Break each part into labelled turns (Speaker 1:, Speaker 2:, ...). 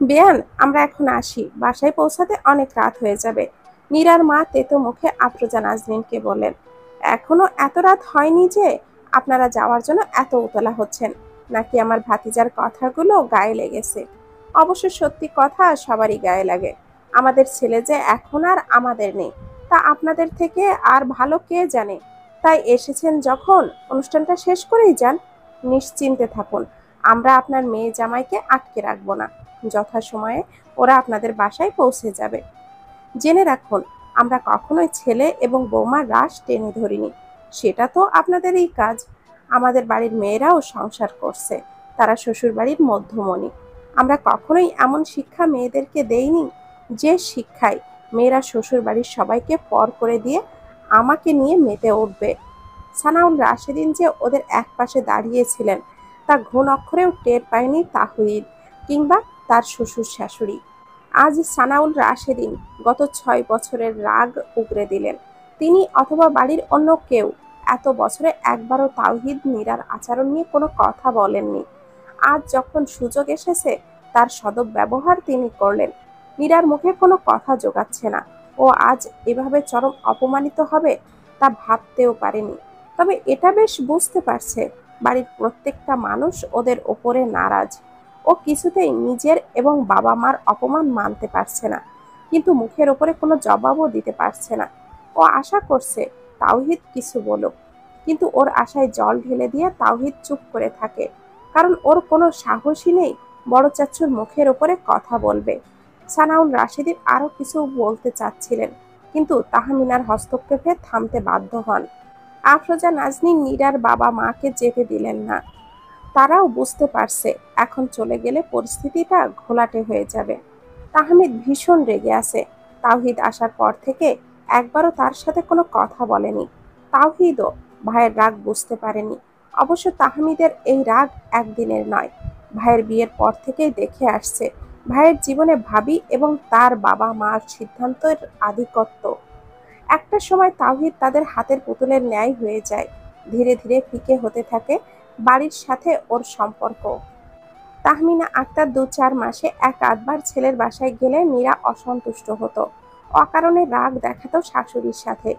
Speaker 1: বেয়ান, আমরা এখন আসি, বাসায় পৌঁছাতে অনেক রাত হয়ে যাবে। নীরার মা তেতো মুখে আফরোজা নাজনীনকে বললেন, এখনো এত রাত হয়নি যে আপনারা যাওয়ার জন্য এত উতলা হচ্ছেন, নাকি আমার ভাতিজার কথাগুলো গায়ে লেগেছে? অবশ্য সত্যি কথা সবারই গায়ে লাগে। আমাদের ছেলে যে এখন আর আমাদের নেই, তা আপনাদের থেকে আর ভালো কে জানে। তাই এসেছেন যখন, অনুষ্ঠানটা শেষ করেই যান। নিশ্চিন্তে থাকুন, আমরা আপনার মেয়ে জামাইকে আটকে রাখবো না। যথাসময়ে ওরা আপনাদের বাসায় পৌঁছে যাবে। জেনে রাখুন, আমরা কখনোই ছেলে এবং বৌমার রাশ টেনে ধরিনি। সেটা তো আপনাদেরই কাজ। আমাদের বাড়ির মেয়েরাও সংসার করছে, তারা শ্বশুর বাড়ির মধ্যমণি। আমরা কখনোই এমন শিক্ষা মেয়েদেরকে দেইনি যে শিক্ষায় মেয়েরা শ্বশুর বাড়ির সবাইকে পর করে দিয়ে আমাকে নিয়ে মেতে উঠবে। সানাউল রাশেদিন যে ওদের একপাশে দাঁড়িয়েছিলেন তা ঘুণ অক্ষরেও টের পায়নি তাহিদ কিংবা তার শ্বশুর শাশুড়ি। আজ সানাউল রাশেদিন গত 6 বছরের রাগ উগরে দিলেন। তিনি অথবা বাড়ির অন্য কেউ এত বছরে একবারও তাওহিদ নীরার আচরণ নিয়ে কোনো কথা বলেননি। আজ যখন সুযোগ এসেছে, তার সদ্ব্যবহার তিনি করলেন। নীরার মুখে কোনো কথা জোগাচ্ছে না। ও আজ এভাবে চরম অপমানিত হবে তা ভাবতেও পারেনি। তবে এটা বেশ বুঝতে পারছে, বাড়ির প্রত্যেকটা মানুষ ওদের ওপরে নারাজ। ও কিছুতেই নিজের এবং বাবা মার অপমান মানতে পারছে না, কিন্তু মুখের ওপরে কোনো জবাবও দিতে পারছে না। ও আশা করছে তাওহিদ কিছু বলুক, কিন্তু ওর আশায় জল ঢেলে দিয়ে তাওহিদ চুপ করে থাকে, কারণ ওর কোনো সাহসই নেই বড় চাচ্চুর মুখের ওপরে কথা বলবে। সানাউল রাশেদিন আরো কিছু বলতে চাচ্ছিলেন, কিন্তু তাহমিনার হস্তক্ষেপে থামতে বাধ্য হন। আফরোজা নাজনীন নীরার বাবা মাকে যেতে দিলেন না। তারাও বুঝতে পারছে এখন চলে গেলে পরিস্থিতিটা ঘোলাটে হয়ে যাবে। তাহমিদ ভীষণ রেগে আছে। তাওহিদ আসার পর থেকে একবারও তার সাথে কোনো কথা বলেনি। তাওহিদও ভাইয়ের রাগ বুঝতে পারেনি। অবশ্য তাহমিদের এই রাগ একদিনের নয়, ভাইয়ের বিয়ের পর থেকেই দেখে আসছে ভাইয়ের জীবনে ভাবি এবং তার বাবা মার সিদ্ধান্তের আধিপত্য। একটা সময় তাওহিদ তাদের হাতের পুতুলের ন্যায় হয়ে যায়। ধীরে ধীরে ফিকে হতে থাকে বাড়ির সাথে ওর সম্পর্ক। তাহমিনা আক্তার 2-4 মাসে এক আধবার ছেলের বাসায় গেলে মীরা অসন্তুষ্ট হতো। অকারণে রাগ দেখাতো শাশুড়ির সাথে।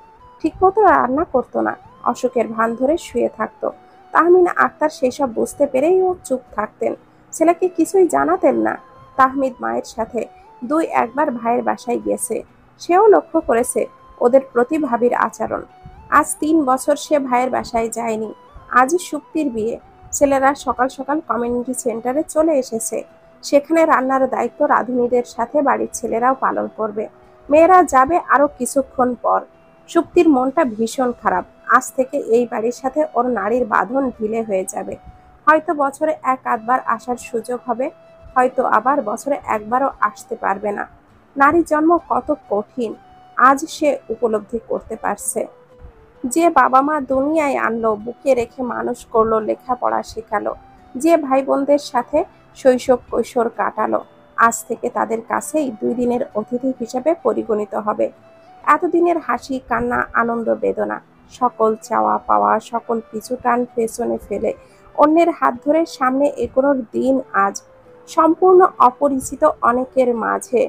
Speaker 1: ঠিকমতো রান্না করতো না, অসুখের ভান ধরে শুয়ে থাকতো। তাহমিনা আক্তার সেসব বুঝতে পেরেই ও চুপ থাকতেন, ছেলেকে কিছুই জানাতেন না। তাহমিদ মায়ের সাথে 2-1বার ভাইয়ের বাসায় গেছে। সেও লক্ষ্য করেছে ওদের প্রতি ভাবির আচরণ। আজ 3 বছর সে ভাইয়ের বাসায় যায়নি। আজই শুক্তির বিয়ে। ছেলেরা সকাল সকাল কমিউনিটি সেন্টারে চলে এসেছে। সেখানে রান্নার দায়িত্ব রাঁধুনিদের সাথে বাড়ির ছেলেরাও পালন করবে। মেয়েরা যাবে আরো কিছুক্ষণ পর। শুক্তির মনটা ভীষণ খারাপ। আজ থেকে এই বাড়ির সাথে ওর নারীর বাঁধন ঢিলে হয়ে যাবে। হয়তো বছরে 1-8বার আসার সুযোগ হবে, হয়তো আবার বছরে একবারও আসতে পারবে না। নারী জন্ম কত কঠিন আজ সে উপলব্ধি করতে পারছে। যে বাবা মা দুনিয়ায় আনলো, বুকে রেখে মানুষ করলো, লেখাপড়া শেখালো, যে ভাই বোনদের সাথে শৈশব কৈশোর কাটালো, আজ থেকে তাদের কাছেই 2 দিনের অতিথি হিসেবে পরিগণিত হবে। এতদিনের হাসি কান্না আনন্দ বেদনা সকল চাওয়া পাওয়া সকল পিছু টান পেছনে ফেলে অন্যের হাত ধরে সামনে এগোনোর দিন আজ। সম্পূর্ণ অপরিচিত অনেকের মাঝে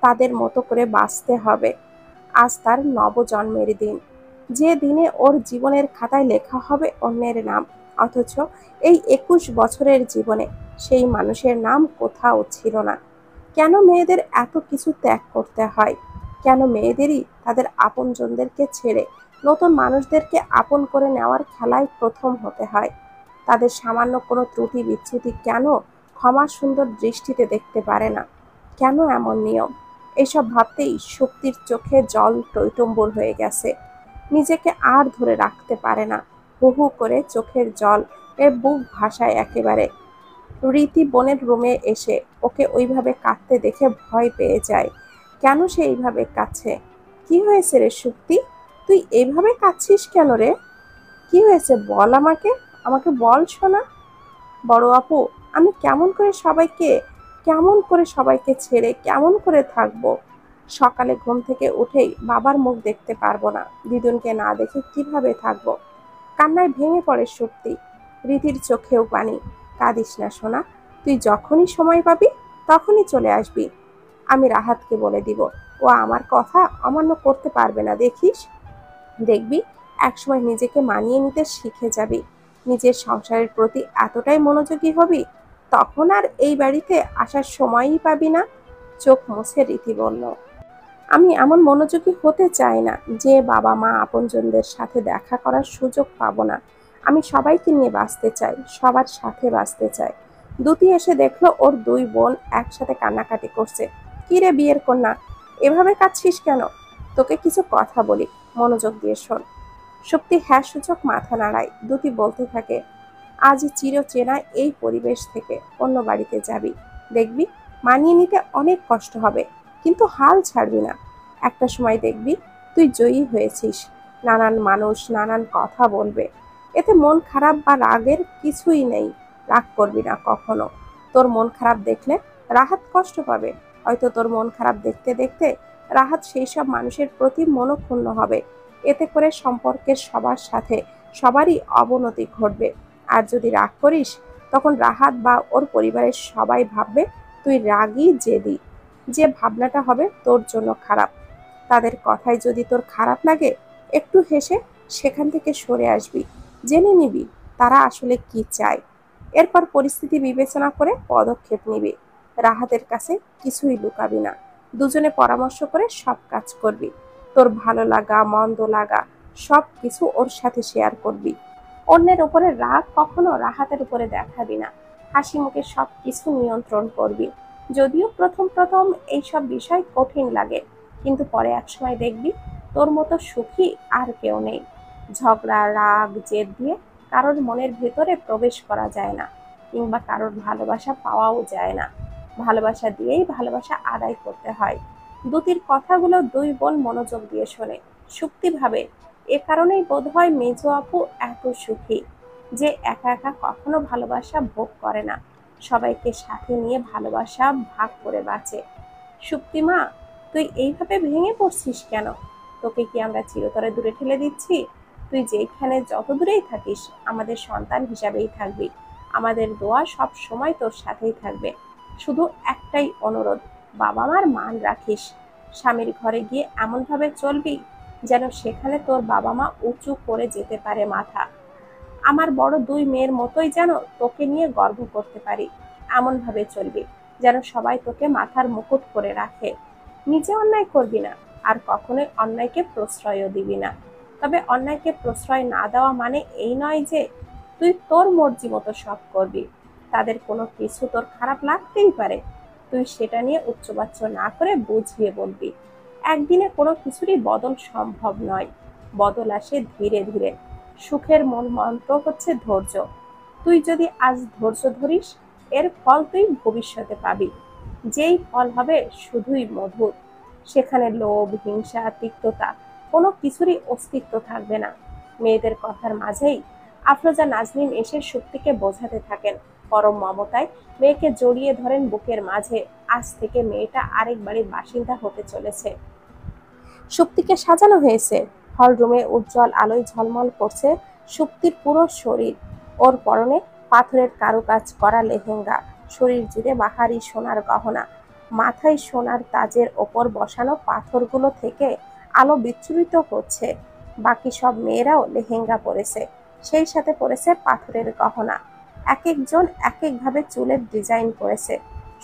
Speaker 1: তাদের মতো করে বাঁচতে হবে। আজ তার নবজন্মের দিন, যে দিনে ওর জীবনের খাতায় লেখা হবে অন্যের নাম। অথচ এই 21 বছরের জীবনে সেই মানুষের নাম কোথাও ছিল না। কেন মেয়েদের এত কিছু ত্যাগ করতে হয়? কেন মেয়েদেরই তাদের আপনজনদেরকে ছেড়ে নতুন মানুষদেরকে আপন করে নেওয়ার খেলায় প্রথম হতে হয়? তাদের সামান্য কোনো ত্রুটি বিচ্যুতি কেন ক্ষমা সুন্দর দৃষ্টিতে দেখতে পারে না? কেন এমন নিয়ম? এসব ভাবতেই শক্তির চোখে জল টইটম্বুর হয়ে গেছে। নিজেকে আর ধরে রাখতে পারে না। হু হু করে চোখের জল এর বুক ভাসায় একেবারে। রীতি বোনের রুমে এসে ওকে ওইভাবে কাঁদতে দেখে ভয় পেয়ে যায়। কেন সে এইভাবে কাঁদছে? কি হয়েছে রে শক্তি? তুই এইভাবে কাঁদছিস কেন রে? কি হয়েছে বল আমাকে, আমাকে বল শোনা। বড় আপু, আমি কেমন করে সবাইকে ছেড়ে কেমন করে থাকবো? সকালে ঘুম থেকে উঠেই বাবার মুখ দেখতে পারবো না, দিদুনকে না দেখে কিভাবে থাকবো? কান্নায় ভেঙে পড়ে শক্তি। রীতির চোখেও পানি। কাঁদিস না সোনা, তুই যখনই সময় পাবি তখনই চলে আসবি। আমি রাহাতকে বলে দিব, ও আমার কথা অমান্য করতে পারবে না, দেখিস। দেখবি একসময় নিজেকে মানিয়ে নিতে শিখে যাবি, নিজের সংসারের প্রতি এতটাই মনোযোগী হবি, তখন আর এই বাড়িতে আসার সময়ই পাবি না। চোখ মুছে রীতি বলল, আমি এমন মনোযোগী হতে চাই না যে বাবা মা আপনজনদের সাথে দেখা করার সুযোগ পাবো না। আমি সবাইকে নিয়ে বাঁচতে চাই, সবার সাথে বাঁচতে চাই। দুতি এসে দেখলো ওর দুই বোন একসাথে কান্নাকাটি করছে। কিরে বিয়ের কন্যা, এভাবে কাঁদছিস কেন? তোকে কিছু কথা বলি, মনোযোগ দিয়ে শোন। শক্তি হ্যাঁ সূচক মাথা নাড়ায়। দুতি বলতে থাকে, আজ চিরচেনা এই পরিবেশ থেকে অন্য বাড়িতে যাবি, দেখবি মানিয়ে নিতে অনেক কষ্ট হবে, কিন্তু হাল ছাড়বি না। একটা সময় দেখবি তুই জয়ী হয়েছিস, নানান মানুষ নানান কথা বলবে, এতে মন খারাপ বা রাগের কিছুই নেই। রাগ করবি না কখনো। তোর মন খারাপ দেখলে রাহাত কষ্ট পাবে, হয়তো তোর মন খারাপ দেখতে দেখতে রাহাত সেই সব মানুষের প্রতি মনোক্ষুণ্ণ হবে, এতে করে সম্পর্কের সবার সাথে সবারই অবনতি ঘটবে। আর যদি রাগ করিস, তখন রাহাত বা ওর পরিবারের সবাই ভাববে তুই রাগী জেদি, যে ভাবনাটা হবে তোর জন্য খারাপ। তাদের কথায় যদি তোর খারাপ লাগে, একটু হেসে সেখান থেকে সরে আসবি, জেনে নিবি তারা আসলে কি চায়। এরপর পরিস্থিতি বিবেচনা করে পদক্ষেপ নিবি। রাহাতের কাছে কিছুই লুকাবি না, দুজনে পরামর্শ করে সব কাজ করবি। তোর ভালো লাগা মন্দ লাগা সব কিছু ওর সাথে শেয়ার করবি। অন্যের উপরে রাগ কখনো রাহাতের উপরে দেখাবি না। হাসি মুখে সব কিছু নিয়ন্ত্রণ করবি। যদিও প্রথম প্রথম এইসব বিষয় কঠিন লাগে, কিন্তু পরে একসময় দেখবি তোর মতো সুখী আর কেউ নেই। ঝগড়া রাগ জেদ দিয়ে কারোর মনের ভেতরে প্রবেশ করা যায় না, কিংবা কারোর ভালোবাসা পাওয়াও যায় না। ভালোবাসা দিয়েই ভালোবাসা আদায় করতে হয়। দুতির কথাগুলো দুই বোন মনোযোগ দিয়ে শোনে। সুক্তি ভাবে, এ কারণেই বোধহয় মেজো আপু এত সুখী, যে একা একা কখনো ভালোবাসা ভোগ করে না, সবাইকে সাথে নিয়ে ভালোবাসা ভাগ করে বাঁচে। সুক্তিমা, তুই এইভাবে ভেঙে পড়ছিস কেন? তোকে কি আমরা চিরতরে দূরে ঠেলে দিচ্ছি? তুই যেখানে যত দূরেই থাকিস আমাদের সন্তান হিসাবেই থাকবি। আমাদের দোয়া সব সময় তোর সাথেই থাকবে। শুধু একটাই অনুরোধ, বাবা মার মান রাখিস। স্বামীর ঘরে গিয়ে এমনভাবে চলবি যেন সেখানে তোর বাবা মা উঁচু করে যেতে পারে মাথা। আমার বড় দুই মেয়ের মতোই যেন তোকে নিয়ে গর্ব করতে পারি, এমন ভাবে চলবি যেন সবাই তোকে মাথার মুকুট করে রাখে। নিজে অন্যায় করবি না, আর কখনোই অন্যায়কে প্রশ্রয়ও দিবি না। তবে অন্যায়কে প্রশ্রয় না দেওয়া মানে এই নয় যে তুই তোর মর্জি মতো সব করবি। তাদের কোনো কিছু তোর খারাপ লাগতেই পারে, তুই সেটা নিয়ে উচ্চবাচ্য না করে বুঝিয়ে বলবি। একদিনে কোনো কিছুরই বদল সম্ভব নয়, বদল আসে ধীরে ধীরে। সুখের মূল মন্ত্র হচ্ছে ধৈর্য। তুই যদি আজ ধৈর্য ধরিস, এর ফল তুই ভবিষ্যতে পাবি, যেই ফল হবে শুধুই মধুর। সেখানে লোভ হিংসা তিক্ততা কোনো কিছুরই অস্তিত্ব থাকবে না। মেয়েদের কথার মাঝেই আফরোজা নাজনীন এসে শক্তিকে বোঝাতে থাকেন। পরম মমতায় মেয়েকে জড়িয়ে ধরেন বুকের মাঝে। আজ থেকে মেয়েটা আরেক বাড়ির বাসিন্দা হতে চলেছে। সুপ্তিকে সাজানো হয়েছে। হল রুমে উজ্জ্বল আলোয় ঝলমল করছে সুপ্তির পুরো শরীর। ওর পরনে পাথরের কারুকাজ করা লেহেঙ্গা, শরীর জুড়ে বাহারি সোনার গহনা, মাথায় সোনার তাজের ওপর বসানো পাথরগুলো থেকে আলো বিচ্ছুরিত হচ্ছে। বাকি সব মেয়েরাও লেহেঙ্গা পরেছে, সেই সাথে পরেছে পাথরের গহনা। এক একজন এক একভাবে চুলের ডিজাইন করেছে।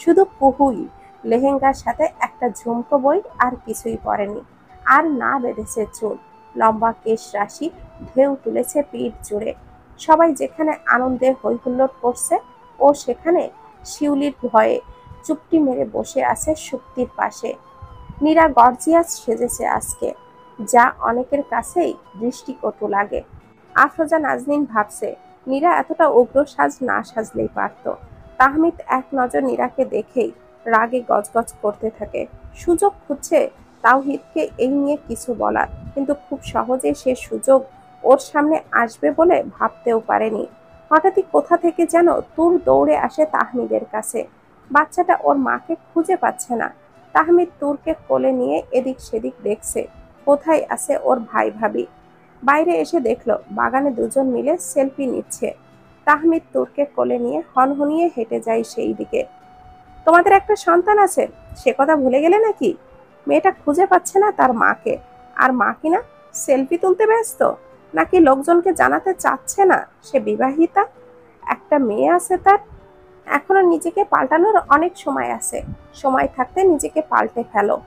Speaker 1: শুধু কুহুই লেহেঙ্গার সাথে একটা ঝুমকো বই আর কিছুই পরেনি, আর না বেঁধেছে চুল। লম্বা কেশ রাশি ঢেউ তুলেছে পিঠ জুড়ে। সবাই যেখানে আনন্দে হৈহুল্লোড় করছে, ও সেখানে শিউলির ভয়ে চুপটি মেরে বসে আছে শক্তির পাশে। নীরা গর্জিয়াস সেজেছে আজকে, যা অনেকের কাছেই দৃষ্টিকটু লাগে। আফরোজা নাজনীন ভাবছে, নীরা এতটা উগ্র সাজ না সাজলেই পারত। তাহমিদ এক নজর নীরাকে দেখেই রাগে গজগজ করতে থাকে। সুযোগ খুঁজছে তাওহিদকে এই নিয়ে কিছু বলার, কিন্তু খুব সহজে সে সুযোগ ওর সামনে আসবে বলে ভাবতেও পারেনি। হঠাৎই কোথা থেকে যেন তুর দৌড়ে আসে তাহমিদের কাছে। বাচ্চাটা ওর মাকে খুঁজে পাচ্ছে না। তাহমিদ তুরকে কোলে নিয়ে এদিক সেদিক দেখছে, কোথায় আছে ওর ভাই ভাবি। বাইরে এসে দেখলো বাগানে দুজন মিলে সেলফি নিচ্ছে। তাহমিদ তুরকে কোলে নিয়ে হনহনিয়ে হেঁটে যায় সেই দিকে। তোমাদের একটা সন্তান আছে, সে কথা ভুলে গেলে নাকি? মেয়েটা খুঁজে পাচ্ছে না তার মাকে, আর মা কিনা সেলফি তুলতে ব্যস্ত। নাকি লোকজনকে জানাতে চাচ্ছে না সে বিবাহিতা, একটা মেয়ে আছে তার। এখনো নিজেকে পাল্টানোর অনেক সময় আছে, সময় থাকতে নিজেকে পাল্টে ফেলো।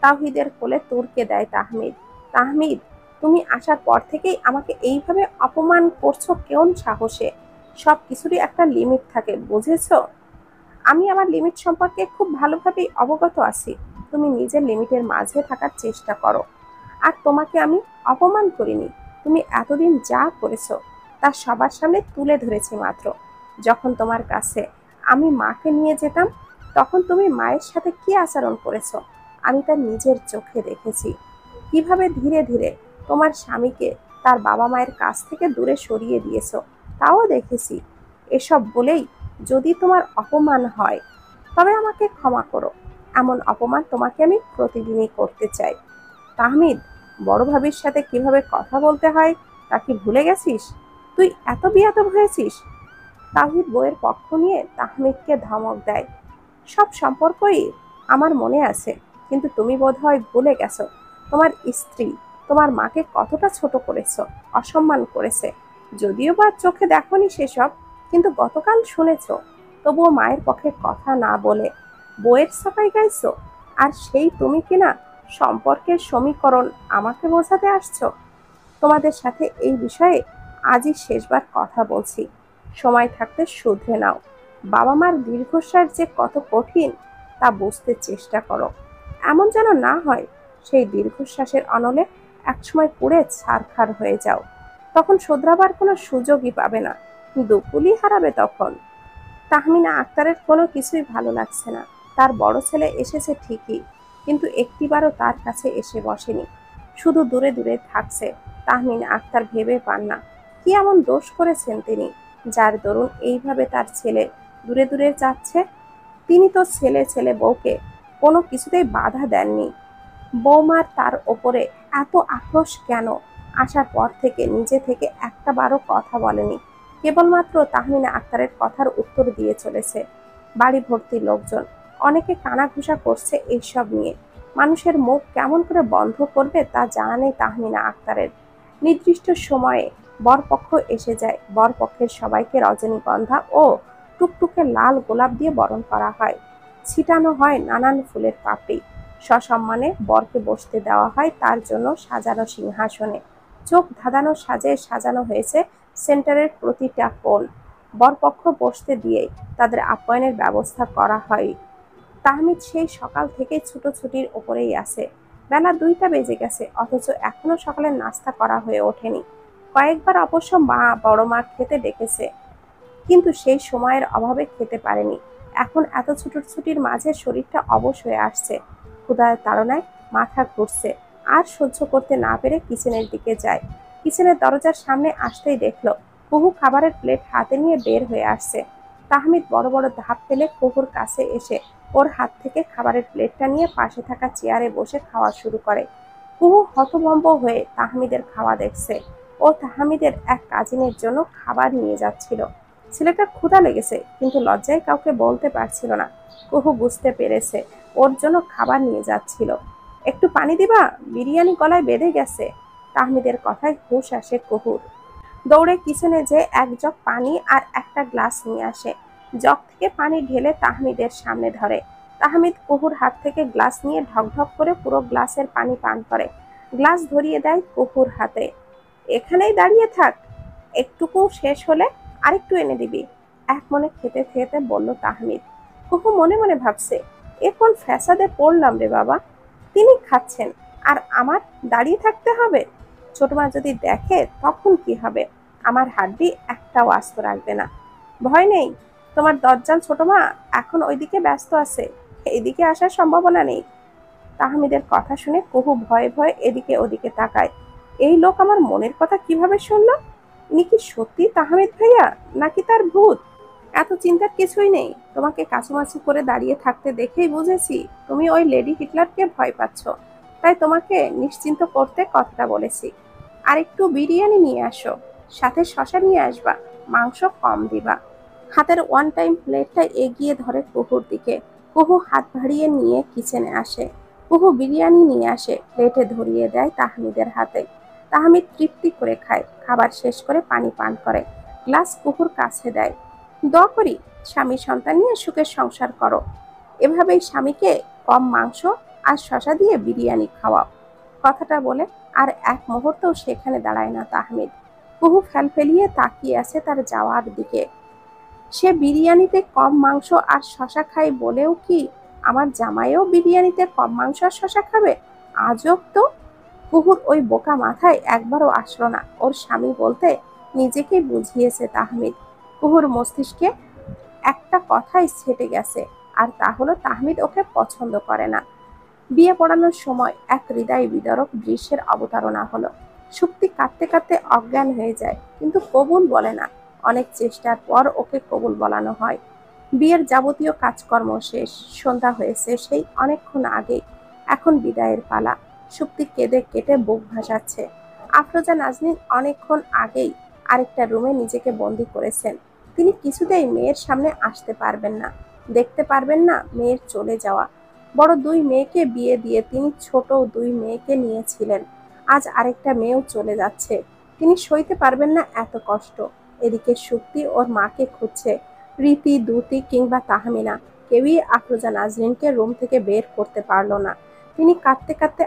Speaker 1: তাওহিদের কোলে তুরকে দেয় তাহমিদ। তাহমিদ, তুমি আসার পর থেকেই আমাকে এইভাবে অপমান করছো কোন সাহসে? সব কিছুরই একটা লিমিট থাকে, বুঝেছো? আমি আমার লিমিট সম্পর্কে খুব ভালোভাবেই অবগত আছি। তুমি নিজের লিমিটের মাঝে থাকার চেষ্টা করো। আর তোমাকে আমি অপমান করিনি। তুমি এতদিন যা করেছো তা সবার সামনে তুলে ধরেছি মাত্র। যখন তোমার কাছে আমি মাকে নিয়ে যেতাম, তখন তুমি মায়ের সাথে কি আচরণ করেছো আমি তা নিজের চোখে দেখেছি। কিভাবে ধীরে ধীরে তোমার স্বামীকে তার বাবা মায়ের কাছ থেকে দূরে সরিয়ে দিয়েছো, তাও দেখেছি। এসব বলেই যদি তোমার অপমান হয়, তবে আমাকে ক্ষমা করো। এমন অপমান তোমাকে আমি প্রতিদিনই করতে চাই। তাহমিদ, বড় ভাবির সাথে কিভাবে কথা বলতে হয় তা কি ভুলে গেছিস? তুই এত বিয়াদব হয়েছিস। তাহিদ বইয়ের পক্ষ নিয়ে তাহমিদকে ধমক দেয়। সব সম্পর্কই আমার মনে আছে, কিন্তু তুমি বোধহয় ভুলে গেছো তোমার স্ত্রী তোমার মাকে কতটা ছোট করেছো, অসম্মান করেছে। যদিও বা চোখে দেখোনি সেসব, কিন্তু গতকাল শুনেছো। তবুও মায়ের পক্ষে কথা না বলে বইয়ের সাফাই গাইছো। আর সেই তুমি কিনা সম্পর্কের সমীকরণ আমাকে বোঝাতে আসছো। তোমাদের সাথে এই বিষয়ে আজই শেষবার কথা বলছি। সময় থাকতে শুধরে নাও। বাবা মার দীর্ঘশ্বাস যে কত কঠিন তা বুঝতে চেষ্টা করো। এমন যেন না হয় সেই দীর্ঘশ্বাসের অনলে একসময় পুড়ে ছারখার হয়ে যাও। তখন শোধরাবার কোনো সুযোগই পাবে না, দুকুলি হারাবে তখন। তাহমিনা আক্তারের কোনো কিছুই ভালো লাগছে না। তার বড় ছেলে এসেছে ঠিকই, কিন্তু একটিবারও তার কাছে এসে বসেনি, শুধু দূরে দূরে থাকছে। তাহমিনা আক্তার ভেবে পান না কি এমন দোষ করেছেন তিনি, যার দরুন এইভাবে তার ছেলে দূরে দূরে যাচ্ছে। তিনি তো ছেলে ছেলে বউকে কোনো কিছুতেই বাধা দেননি। বৌমার তার ওপরে এত আক্রোশ কেন? আসার পর থেকে নিজে থেকে একটা বারও কথা বলেনি, কেবলমাত্র তাহমিনা আক্তারের কথার উত্তর দিয়ে চলেছে। বাড়ি ভর্তি লোকজন, অনেকে কানাঘুষা করছে এইসব নিয়ে। মানুষের মুখ কেমন করে বন্ধ করবে তা জানা নেই তাহমিনা আক্তারের। নির্দিষ্ট সময়ে বরপক্ষ এসে যায়। বরপক্ষের সবাইকে রজনীগন্ধা ও টুকটুকে লাল গোলাপ দিয়ে বরণ করা হয়। ছিটানো হয় নানান ফুলের পাপড়ি। সসম্মানে বরকে বসতে দেওয়া হয় তার জন্য সাজানো সিংহাসনে। চোখ ধাঁধানো সাজে সাজানো হয়েছে সেন্টারের প্রতিটা কোণ। বরপক্ষ বসতে দিয়ে তাদের আপ্যায়নের ব্যবস্থা করা হয়। তাহমিদ সেই সকাল থেকে ছুটোছুটির ওপরেই আছে। বেলা 2টা বেজে গেছে, অথচ এখনো সকালের নাস্তা করা হয়ে ওঠেনি। কয়েকবার অবশ্য বড় মা খেতে ডেকেছে, কিন্তু সেই সময়ের অভাবে খেতে পারেনি। এখন এত ছুটোছুটির মাঝে শরীরটা অবশ হয়ে আসছে, ক্ষুধার তাড়নায় মাথা ঘুরছে। আর সহ্য করতে না পেরে কিচেনের দিকে যায়। কিচেনের দরজার সামনে আসতেই দেখলো কুহু খাবারের প্লেট হাতে নিয়ে বের হয়ে আসছে। তাহমিদ বড় বড় ধাপ ফেলে কুহুর কাছে এসে ওর হাত থেকে খাবারের প্লেটটা নিয়ে পাশে থাকা চেয়ারে বসে খাওয়া শুরু করে। কুহু হতভম্ব হয়ে তাহমিদের খাওয়া দেখছে। ও তাহমিদের এক কাজিনের জন্য খাবার নিয়ে যাচ্ছিল। ছেলেটার ক্ষুধা লেগেছে, কিন্তু লজ্জায় কাউকে বলতে পারছিল না। কুহু বুঝতে পেরেছে ওর জন্য খাবার নিয়ে যাচ্ছিল। একটু পানি দিবা, বিরিয়ানি গলায় বেঁধে গেছে। তাহমিদের কথায় হুঁশ আসে কুহুর। দৌড়ে কিচেনে যে এক জগ পানি আর একটা গ্লাস নিয়ে আসে। জগ থেকে পানি ঢেলে তাহমিদের সামনে ধরে। তাহমিদ কুহুর হাত থেকে গ্লাস নিয়ে ঢকঢক করে পুরো গ্লাসের পানি পান করে। গ্লাস ধরিয়ে দেয় কুহুর হাতে। এখানেই দাঁড়িয়ে থাক, একটুকু শেষ হলে আরেকটু এনে দিবি, এক মনে খেতে খেতে বলল তাহমিদ। কুহু মনে মনে ভাবছে, এ কোন ফ্যাসাদে পড়লাম রে বাবা। তিনি খাচ্ছেন আর আমার দাঁড়িয়ে থাকতে হবে? ছোট মা যদি দেখে তখন কি হবে? আমার হাড্ডি একটাও আস্ত রাখবে না। ভয় নেই, তোমার দজ্জাল ছোট মা এখন ওইদিকে ব্যস্ত আছে, এইদিকে আসার সম্ভাবনা নেই। তাহমিদের কথা শুনে কুহু ভয়ে ভয়ে এদিকে ওদিকে তাকায়। এই লোক আমার মনের কথা কিভাবে শুনলো? ইনি কি সত্যি তাহমিদ ভাইয়া, নাকি তার ভূত? এত চিন্তার কিছুই নেই। তোমাকে কাছুমাছু করে দাঁড়িয়ে থাকতে দেখেই বুঝেছি তুমি ওই লেডি হিটলারকে ভয় পাচ্ছ, তাই তোমাকে নিশ্চিন্ত করতে কথাটা বলেছি। আর একটু বিরিয়ানি নিয়ে আসো, সাথে শশা নিয়ে আসবা, মাংস কম দিবা। হাতের ওয়ান টাইম প্লেটটা এগিয়ে ধরে কুহুর দিকে। কুহু হাত বাড়িয়ে নিয়ে কিচেনে আসে। কুহু বিরিয়ানি নিয়ে আসে, প্লেটে ধরিয়ে দেয় তাহমিদের হাতে। তাহমিদ তৃপ্তি করে খায়, খাবার শেষ করে পানি পান করে, গ্লাস কুহুর কাছে দেয়। দোয়া করি স্বামী সন্তান নিয়ে সুখের সংসার করো। এভাবেই স্বামীকে কম মাংস আর শশা দিয়ে বিরিয়ানি খাওয়াও। কথাটা বলে আর এক মুহূর্তও সেখানে দাঁড়ায় না তাহমিদ। কুহু ফেলফেলিয়ে তাকিয়ে আছে তার যাওয়ার দিকে। সে বিরিয়ানিতে কম মাংস আর শশা খায় বলেও কি আমার জামাইও বিরিয়ানিতে কম মাংস আর শশা খাবে? আজব তো। কুহুর ওই বোকা মাথায় একবারও আসলো না ওর স্বামী বলতে নিজেকেই বুঝিয়েছে তাহমিদ। কুহুর মস্তিষ্কে একটা কথাই ছেটে গেছে, আর তা হলো তাহমিদ ওকে পছন্দ করে না। বিয়ে পড়ানোর সময় এক হৃদয় বিদারক দৃশ্যের অবতারণা হলো। সুক্তি কাঁদতে কাঁদতে অজ্ঞান হয়ে যায়, কিন্তু কবুল বলে না। অনেক চেষ্টার পর ওকে কবুল বলানো হয়। বিয়ের যাবতীয় কাজকর্ম শেষ, সন্ধ্যা হয়েছে সেই অনেকক্ষণ আগে। এখন বিদায়ের পালা। সুক্তি কেঁদে কেটে বুক ভাসাচ্ছে। আফরোজা নাজনীন অনেকক্ষণ আগেই আরেকটা রুমে নিজেকে বন্দি করেছেন। তিনি কিছুতেই মেয়ের সামনে আসতে পারবেন না, দেখতে পারবেন না মেয়ের চলে যাওয়া। বড় দুই মেয়েকে বিয়ে দিয়ে তিনি ছোট দুই মেয়েকে নিয়েছিলেন, আজ আরেকটা মেয়েও চলে যাচ্ছে। তিনি সইতে পারবেন না এত কষ্ট। এদিকে সুক্তি ওর মাকে খুঁজছে। রীতি, দ্যুতি কিংবা তাহমিনা কেউই আফরোজা নাজনীনকে রুম থেকে বের করতে পারল না। তিনি কাঁদতে কাঁদতে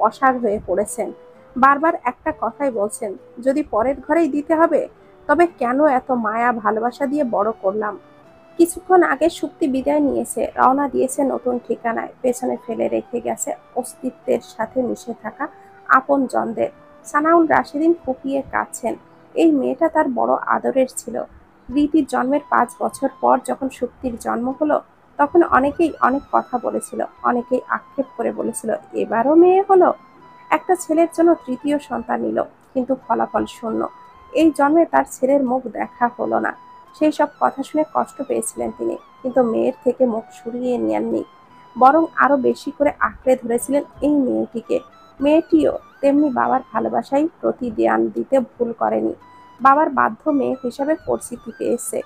Speaker 1: অসাড় হয়ে পড়েছেন। বারবার একটা কথাই বলছেন, যদি পরের ঘরেই দিতে হবে তবে কেন এত মায়া ভালোবাসা দিয়ে বড় করলাম। কিছুক্ষণ আগে সুক্তি বিদায় নিয়েছে, রওনা দিয়েছে নতুন ঠিকানায়। পেছনে ফেলে রেখে গেছে অস্তিত্বের সাথে মিশে থাকা আপন জনদের। সানাউল রাশিদিন ফুপিয়ে কাঁদছেন। এই মেয়েটা তার বড় আদরের ছিল। রীতির জন্মের 5 বছর পর যখন সুক্তির জন্ম হলো, তখন অনেকেই অনেক কথা বলেছিল, অনেকেই আক্ষেপ করে বলেছিল এবারও মেয়ে হলো। একটা ছেলের জন্য তৃতীয় সন্তান নিল, কিন্তু ফলাফল শূন্য। এই জন্মে তার ছেলের মুখ দেখা হলো না। সেই সব কথা শুনে কষ্ট পেয়েছিলেন তিনি, কিন্তু মেয়ের থেকে মুখ সরিয়ে নেননি, বরং আরো বেশি করে আঁকড়ে ধরেছিলেন এই মেয়েটিকে। মেয়েটিও তেমনি বাবার ভালোবাসাই প্রতিদান দিতে ভুল করেনি। বাবার বাধ্য মেয়ে হিসাবে পরিচিতি পেয়েছে।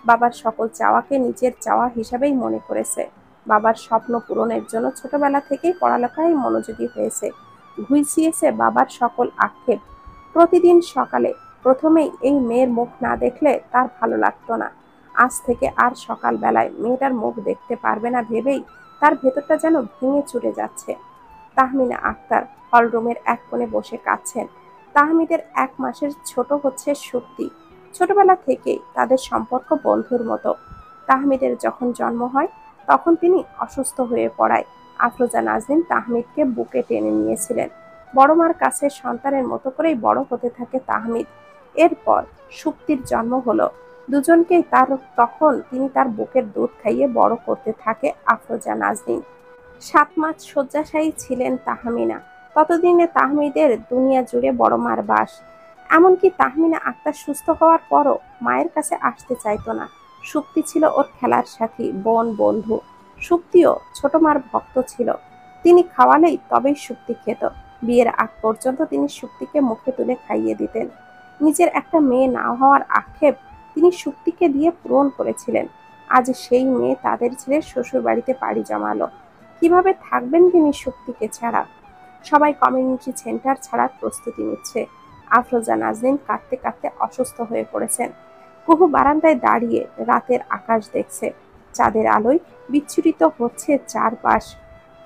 Speaker 1: বাবার সকল চাওয়াকে নিজের চাওয়া হিসাবেই মনে করেছে। বাবার স্বপ্ন পূরণের জন্য ছোটবেলা থেকেই পড়ালেখায় মনোযোগী হয়েছে। ঘুচিয়েছে বাবার সকল আক্ষেপ। প্রতিদিন সকালে প্রথমেই এই মেয়ের মুখ না দেখলে তার ভালো লাগতো না। আজ থেকে আর সকাল বেলায় মেয়েটার মুখ দেখতে পারবে না ভেবেই তার ভেতরটা যেন ভেঙে চুরে যাচ্ছে। তাহমিনা আক্তার হলরুমের এক কোণে বসে কাঁদছেন। তাহমিদের 1 মাসের ছোট হচ্ছে সুক্তি। ছোটবেলা থেকেই তাদের সম্পর্ক বন্ধুর মতো। তাহমিদের যখন জন্ম হয় তখন তিনি অসুস্থ হয়ে পড়ায় আফরোজা নাজনীন তাহমিদকে বুকে টেনে নিয়েছিলেন। বড় মার কাছে সন্তানের মতো করেই বড় হতে থাকে তাহমিদ। এরপর সুক্তির জন্ম হলো। দুজনকেই তখন তিনি তার বুকের দুধ খাইয়ে বড় করতে থাকে আফরোজা নাজনীন। 7 মাস শয্যাশায়ী ছিলেন তাহমিনা। ততদিনে তাহমিদের দুনিয়া জুড়ে বড় মার বাস। এমনকি তাহমিনা আক্তার সুস্থ হওয়ার পরও মায়ের কাছে আসতে চাইতো না। সুক্তি ছিল ওর খেলার সাথী, বোন, বন্ধু। সুক্তিও ছোট মার ভক্ত ছিল। তিনি খাওয়ালেই তবেই সুক্তি খেত। বিয়ের আগ পর্যন্ত তিনি সুক্তিকে মুখে তুলে খাইয়ে দিতেন। নিজের একটা মেয়ে না হওয়ার আক্ষেপ তিনি সুক্তিকে দিয়ে পূরণ করেছিলেন। আজ সেই মেয়ে তাদের ছেড়ে শ্বশুর বাড়িতে পাড়ি জমালো। কিভাবে থাকবেন তিনি সুক্তিকে ছাড়া? সবাই কমিউনিটি সেন্টার ছাড়ার প্রস্তুতি নিচ্ছে। আফরোজা নাজনীন কাঁদতে কাঁদতে অসুস্থ হয়ে পড়েছেন। কুহু বারান্দায় দাঁড়িয়ে রাতের আকাশ দেখছে। চাঁদের আলোয় বিচ্ছুরিত হচ্ছে চারপাশ,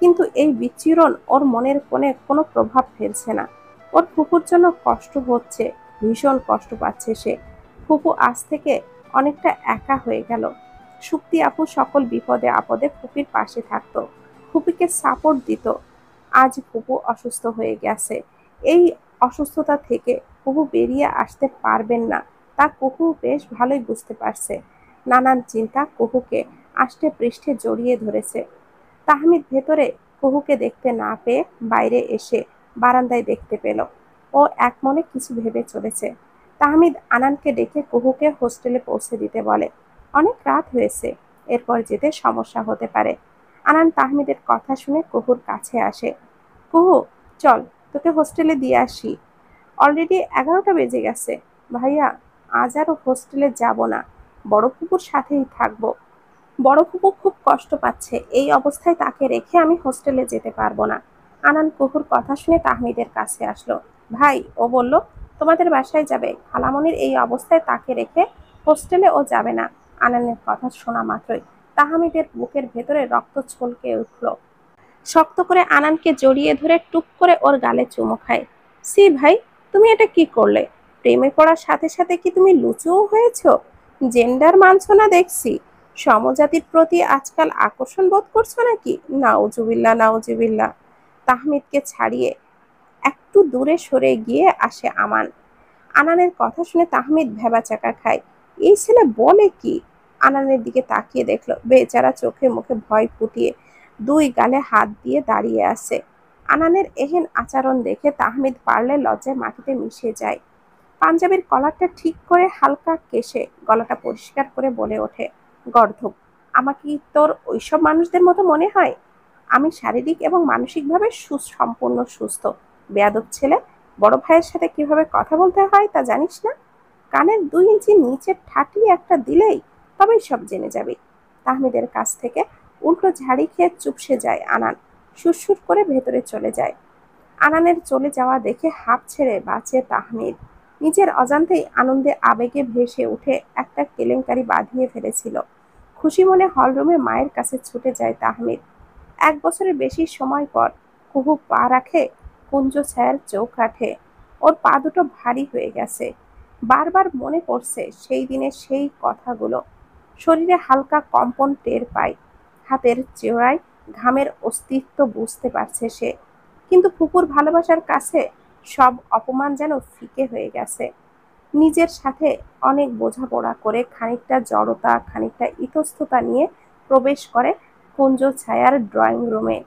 Speaker 1: কিন্তু এই বিচ্ছুরণ ওর মনের কোণে কোনো প্রভাব ফেলছে না। ওর ফুপুর জন্য কষ্ট হচ্ছে, ভীষণ কষ্ট পাচ্ছে সে। ফুপু আজ থেকে অনেকটা একা হয়ে গেল। সুক্তি আপু সকল বিপদে আপদে ফুপির পাশে থাকতো, ফুপিকে সাপোর্ট দিত। আজ ফুপু অসুস্থ হয়ে গেছে। এই অসুস্থতা থেকে ফুপু বেরিয়ে আসতে পারবেন না, তা কুহু বেশ ভালোই বুঝতে পারছে। নানান চিন্তা কুহুকে আষ্টে পৃষ্ঠে জড়িয়ে ধরেছে। তাহমিদ ভেতরে কুহুকে দেখতে না পেয়ে বাইরে এসে বারান্দায় দেখতে পেল। ও এক মনে কিছু ভেবে চলেছে। তাহমিদ আনানকে ডেকে কুহুকে হোস্টেলে পৌঁছে দিতে বলে। অনেক রাত হয়েছে, এরপর যেতে সমস্যা হতে পারে। আনান তাহমিদের কথা শুনে কুহুর কাছে আসে। কুহু, চল তোকে হোস্টেলে দিয়ে আসি। অলরেডি 11টা বেজে গেছে। ভাইয়া, আজ আর হোস্টেলে যাব না, বড় ফুপুর সাথেই থাকবো। বড় ফুপু খুব কষ্ট পাচ্ছে, এই অবস্থায় তাকে রেখে আমি হোস্টেলে যেতে পারবো না। আনান কুহুর কথা শুনে তাহমিদের কাছে আসলো। ভাই, ও বলল তোমাদের বাসায় যাবে, খালামণির এই অবস্থায় তাকে রেখে হোস্টেলে ও যাবে না। আনানের কথা শোনা মাত্রই তাহমিদের বুকের ভেতরে রক্ত ছলকে উঠল। শক্ত করে আনানকে জড়িয়ে ধরে টুক করে ওর গালে চুমু খায়। সি ভাই, তুমি এটা কি করলে? প্রেমে পড়ার সাথে সাথে কি তুমি লুচুও হয়েছো? জেন্ডার মানছো না দেখছি। সমজাতির প্রতি আজকাল আকর্ষণ বোধ করছো নাকি? নাউজুবিল্লাহ, নাউজুবিল্লাহ। তাহমিদকে ছাড়িয়ে একটু দূরে সরে গিয়ে আসে আমান। আনানের কথা শুনে তাহমিদ ভ্যাবাচাকা খায়। এই ছেলে বলে কি? আনানের দিকে তাকিয়ে দেখলো বেচারা চোখে মুখে ভয় ফুটিয়ে দুই গালে হাত দিয়ে দাঁড়িয়ে আছে। আনানের এহেন আচরণ দেখে তাহমিদ পারলে লজ্জায় মাটিতে মিশে যায়। পাঞ্জাবির কলারটা ঠিক করে হালকা কেশে গলাটা পরিষ্কার করে বলে ওঠে, গর্ধব, আমাকে কি তোর ওইসব মানুষদের মতো মনে হয়? আমি শারীরিক এবং মানসিকভাবে সম্পূর্ণ সুস্থ। বেয়াদব ছেলে, বড় ভাইয়ের সাথে কিভাবে কথা বলতে হয় তা জানিস না? কানের 2 ইঞ্চি নিচে ঠাটিয়ে একটা দিলেই তবেই সব জেনে যাবি। তাহমিদের কাছ থেকে উল্টো ঝাড়ি খেয়ে চুপসে যায় আনান। সুরসুর করে ভেতরে চলে যায়। আনানের চলে যাওয়া দেখে হাঁপ ছেড়ে বাঁচে তাহমিদ। নিজের অজান্তেই আনন্দে আবেগে ভেসে উঠে একটা কেলেঙ্কারি বাঁধিয়ে ফেলেছিল। খুশি মনে হলরুমে মায়ের কাছে ছুটে যায় তাহমিদ। 1 বছরের বেশি সময় পর কুহু পা রাখে কুঞ্জ ছায়ার চৌকাঠে। ওর পা দুটো ভারী হয়ে গেছে। বারবার মনে পড়ছে সেই দিনের সেই কথাগুলো। শরীরে হালকা কম্পন টের পায়। হাতের চোরায় ঘামের অস্তিত্ব বুঝতে পারছে সে। কিন্তু ফুপুর ভালোবাসার কাছে সব অপমান যেন ফিকে হয়ে গেছে। নিজের সাথে অনেক বোঝাপড়া করে খানিকটা জড়তা, খানিকটা ইতস্ততা নিয়ে প্রবেশ করে কুঞ্জ ছায়ার ড্রয়িং রুমে।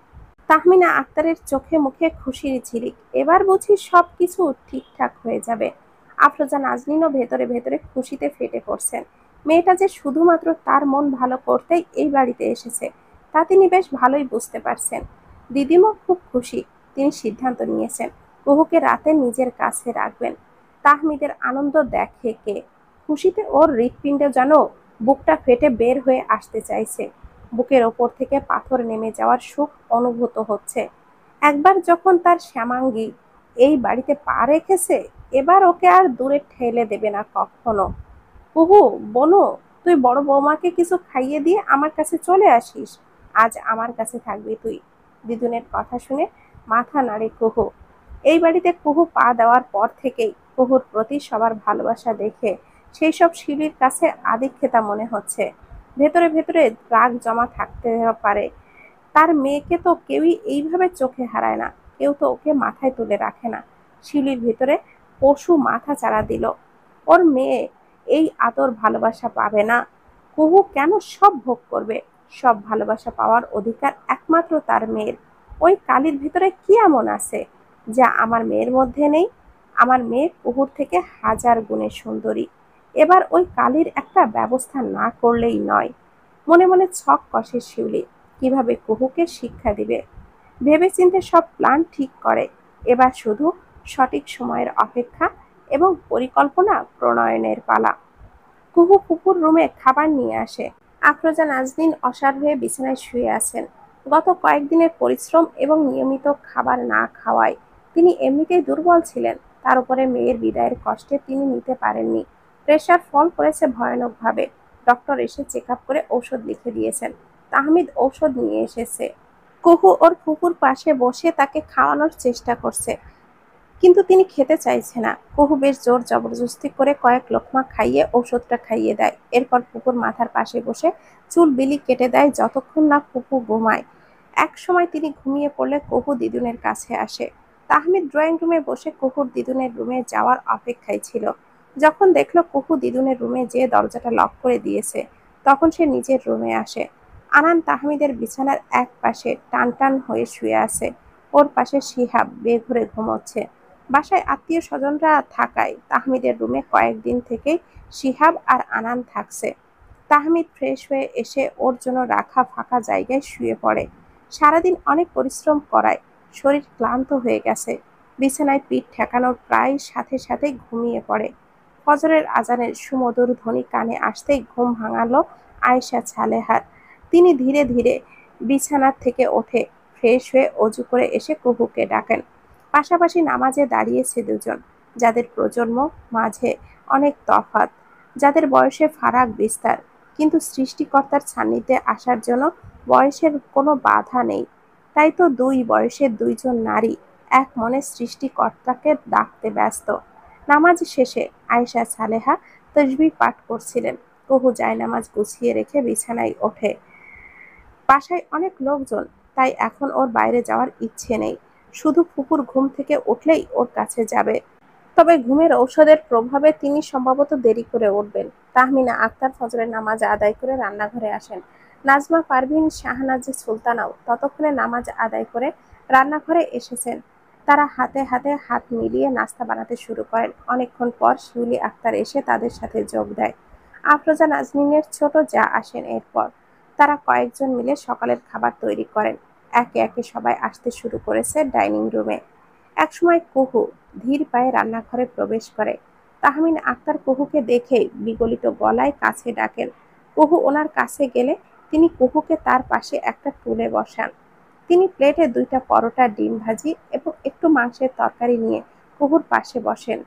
Speaker 1: তাহমিনা আক্তারের চোখে মুখে খুশির ঝিলিক। এবার বুঝি সবকিছু ঠিকঠাক হয়ে যাবে। আফরোজা নাজনীনও ভেতরে ভেতরে খুশিতে ফেটে পড়ছেন। মেয়েটা যে শুধুমাত্র তার মন ভালো করতেই এই বাড়িতে এসেছে তা তিনি বেশ ভালোই বুঝতে পারছেন। দিদিমও খুব খুশি। তিনি সিদ্ধান্ত নিয়েছেন কুহুকে রাতে নিজের কাছে রাখবেন। তাহমিদের আনন্দ দেখে কে? খুশিতে ওর হৃৎপিণ্ড যেন বুকটা ফেটে বের হয়ে আসতে চাইছে। বুকের ওপর থেকে পাথর নেমে যাওয়ার সুখ অনুভূত হচ্ছে। একবার যখন তার শ্যামাঙ্গী এই বাড়িতে পা রেখেছে, এবার ওকে আর দূরে ঠেলে দেবে না কখনো। কুহু, বনু, তুই বড় বৌমাকে কিছু খাইয়ে দিয়ে আমার কাছে চলে আসিস। আজ আমার কাছে থাকবি তুই। দিদুনের কথা শুনে মাথা নাড়ে কুহু। এই বাড়িতে কুহু পা দেওয়ার পর থেকেই কুহুর প্রতি সবার ভালোবাসা দেখে সেই সব শিলির কাছে আদিক্ষেতা মনে হচ্ছে। ভেতরে ভেতরে রাগ জমা থাকতে পারে। তার মেয়েকে তো কেউই এইভাবে চোখে হারায় না, কেউ তো ওকে মাথায় তুলে রাখে না। শিউলির ভিতরে পশু মাথা চাড়া দিল। ওর মেয়ে এই আদর ভালোবাসা পাবে না? কুহু কেন সব ভোগ করবে? সব ভালোবাসা পাওয়ার অধিকার একমাত্র তার মেয়ের। ওই কালির ভিতরে কি এমন আছে যা আমার মেয়ের মধ্যে নেই? আমার মেয়ে কুহুর থেকে হাজার গুণে সুন্দরী। এবার ওই কালির একটা ব্যবস্থা না করলেই নয়। মনে মনে ছক কষে শিউলি, কিভাবে কুহুকে শিক্ষা দিবে। ভেবেচিন্তে সব প্ল্যান ঠিক করে। এবার শুধু সঠিক সময়ের অপেক্ষা এবং পরিকল্পনা প্রণয়নের পালা। কুহু ফুপুর রুমে খাবার নিয়ে আসে। আফরোজা নাজনীন অসাড় হয়ে বিছানায় শুয়ে আছেন। গত কয়েকদিনের পরিশ্রম এবং নিয়মিত খাবার না খাওয়ায় তিনি এমনিতেই দুর্বল ছিলেন। তার উপরে মেয়ের বিদায়ের কষ্টে তিনি নিতে পারেননি। প্রেশার ফল করেছে ভয়ানকভাবে। ডক্টর এসে চেক আপ করে ঔষধ লিখে দিয়েছেন। তাহমিদ ঔষধ নিয়ে এসেছে। কুহু ওর ফুপুর পাশে বসে তাকে খাওয়ানোর চেষ্টা করছে, কিন্তু তিনি খেতে চাইছে না। কুহু বেশ জোর জবরদস্তি করে কয়েক লোকমা খাইয়ে ঔষধটা খাইয়ে দেয়। এরপর ফুপুর মাথার পাশে বসে চুল বিলি কেটে দেয় যতক্ষণ না ফুপু ঘুমায়। এক সময় তিনি ঘুমিয়ে পড়লে কুহু দিদুনের কাছে আসে। তাহমিদ ড্রয়িং রুমে বসে কুহুর দিদুনের রুমে যাওয়ার অপেক্ষায় ছিল। যখন দেখলো কুহু দিদুনের রুমে যেয়ে দরজাটা লক করে দিয়েছে, তখন সে নিজের রুমে আসে। আনান তাহমিদের বিছানার এক পাশে টান টান হয়ে শুয়ে আছে। ওর পাশে শিহাব বেঘরে ঘুমোচ্ছে। বাসায় আত্মীয় স্বজনরা থাকায় তাহমিদের রুমে কয়েকদিন থেকেই শিহাব আর আনান থাকছে। তাহমিদ ফ্রেশ হয়ে এসে ওর জন্য রাখা ফাঁকা জায়গায় শুয়ে পড়ে। সারাদিন অনেক পরিশ্রম করায় শরীর ক্লান্ত হয়ে গেছে। বিছানায় পিঠ ঠেকানোর প্রায় সাথে সাথেই ঘুমিয়ে পড়ে। ফজরের আজানের সুমধুর ধ্বনি কানে আসতেই ঘুম ভাঙালো আয়েশা ছালেহার। তিনি ধীরে ধীরে বিছানার থেকে ওঠে, ফ্রেশ হয়ে অজু করে এসে কুহুকে ডাকেন। পাশাপাশি নামাজে দাঁড়িয়েছে দুজন, যাদের প্রজন্ম মাঝে অনেক তফাৎ, যাদের বয়সে ফারাক বিস্তার, কিন্তু সৃষ্টিকর্তার সান্নিধ্যে আসার জন্য বয়সের কোনো বাধা নেই। তাই তো দুই বয়সের দুইজন নারী এক মনে সৃষ্টিকর্তাকে ডাকতে ব্যস্ত। নামাজ শেষে আয়েশা সালেহা তসবিহ পাঠ করছিলেন। কুহু জায়নামাজ গুছিয়ে রেখে বিছানায় ওঠে। বাসায় অনেক লোকজন, তাই এখন ওর বাইরে যাওয়ার ইচ্ছে নেই। শুধু ফুপুর ঘুম থেকে উঠলেই ওর কাছে যাবে। তবে ঘুমের ঔষধের প্রভাবে তিনি সম্ভবত দেরি করে উঠবেন। তাহমিনা আক্তার ফজরের নামাজ আদায় করে রান্নাঘরে আসেন। নাজমা পারভীন, শাহনাজ সুলতানাও ততক্ষণে নামাজ আদায় করে রান্নাঘরে এসেছেন। তারা হাতে হাতে হাত মিলিয়ে নাস্তা বানাতে শুরু করেন। অনেকক্ষণ পর শিউলি আক্তার এসে তাদের সাথে যোগ দেয়। আফরোজা নাজনীনের ছোট যা আসেন এরপর। তারা কয়েকজন মিলে সকালের খাবার তৈরি করেন। একে একে সবাই আসতে শুরু করেছে ডাইনিং রুমে। একসময় কুহু ধীর পায়ে রান্নাঘরে প্রবেশ করে। তাহমিন আক্তার কুহুকে দেখে বিগলিত গলায় কাছে ডাকেন। কুহু ওনার কাছে গেলে তিনি কুহুকে তার পাশে একটা টুলে বসান। তিনি প্লেটে 2টা পরোটা, ডিম ভাজি এবং একটু মাংসের তরকারি নিয়ে কুহুর পাশে বসেন।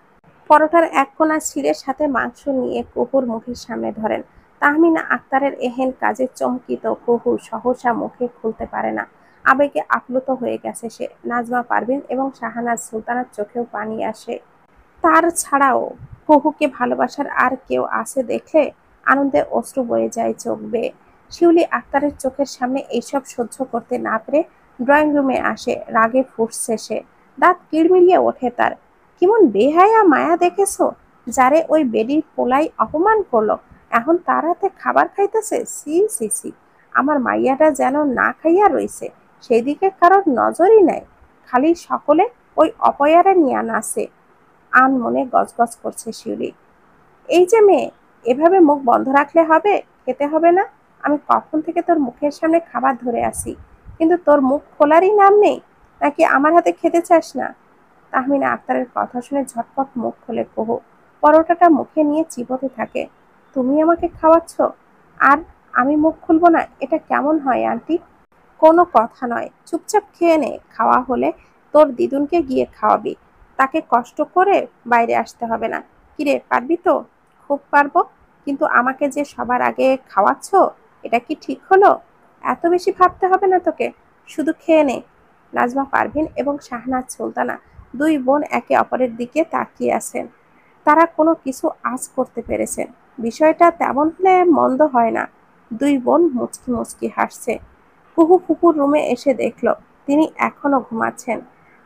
Speaker 1: পরোটার এক কোণা ছিঁড়ে সাথে মাংস নিয়ে কুহুর মুখের সামনে ধরেন। তাহমিনা আক্তারের এহেন কাজে চমকিত কুহু সহসা মুখে খুলতে পারে না। আবেগে আপ্লুত হয়ে গেছে সে। নাজমা পারভীন এবং শাহনাজ সুলতানার চোখেও পানি আসে। তার ছাড়াও কুহুকে ভালোবাসার আর কেউ আছে দেখলে আনন্দে অশ্রু বয়ে যায় চোখ বেয়ে। শিউলি আক্তারের চোখের সামনে এইসব সহ্য করতে না পেরে ড্রয়িং রুমে আসে। রাগে ফুঁসছে সে, দাঁত কিড়মিড়িয়ে ওঠে তার। কেমন বেহায়া মায়া দেখেছো, যারে ওই বেডির পোলাই অপমান করলো, এখন তার হাতে খাবার খাইতেছে। সি সি সি, আমার মাইয়াটা যেন না খাইয়া রইছে, সেদিকে কারোর নজরই নাই, খালি সকলে ওই অপয়ারে নিয়া নাচে। আনমনে গজগজ করছে শিউলি। এই যে মেয়ে, এভাবে মুখ বন্ধ রাখলে হবে? খেতে হবে না? আমি কখন থেকে তোর মুখের সামনে খাবার ধরে আসি, কিন্তু তোর মুখ খোলারই নাম নেই। নাকি আমার হাতে খেতে চাস না? তাহমিনা আক্তারের কথা শুনে ঝটপট মুখ খোলে কুহু। পরোটাটা মুখে নিয়ে চিবোতে থাকে। তুমি আমাকে খাওয়াচ্ছ আর আমি মুখ খুলবো না? এটা কেমন হয় আন্টি? কোনো কথা নয়, চুপচাপ খেয়ে নে। খাওয়া হলে তোর দিদুনকে গিয়ে খাওয়াবি, তাকে কষ্ট করে বাইরে আসতে হবে না। কিরে, পারবি তো? খুব পারবো, কিন্তু আমাকে যে সবার আগে খাওয়াচ্ছ, এটা কি ঠিক হলো? এত বেশি ভাবতে হবে না তোকে, শুধু খেয়ে নে। নাজমা পারভিন এবং শাহনাজ সুলতানা দুই বোন একে অপরের দিকে তাকিয়ে আছেন। তারা কোনো কিছু আঁচ করতে পেরেছেন। বিষয়টা তেমন হলে মন্দ হয় না। দুই বোন মুচকি মুচকি হাসছে। কুহু ফুপুর রুমে এসে দেখল তিনি এখনো ঘুমাচ্ছেন,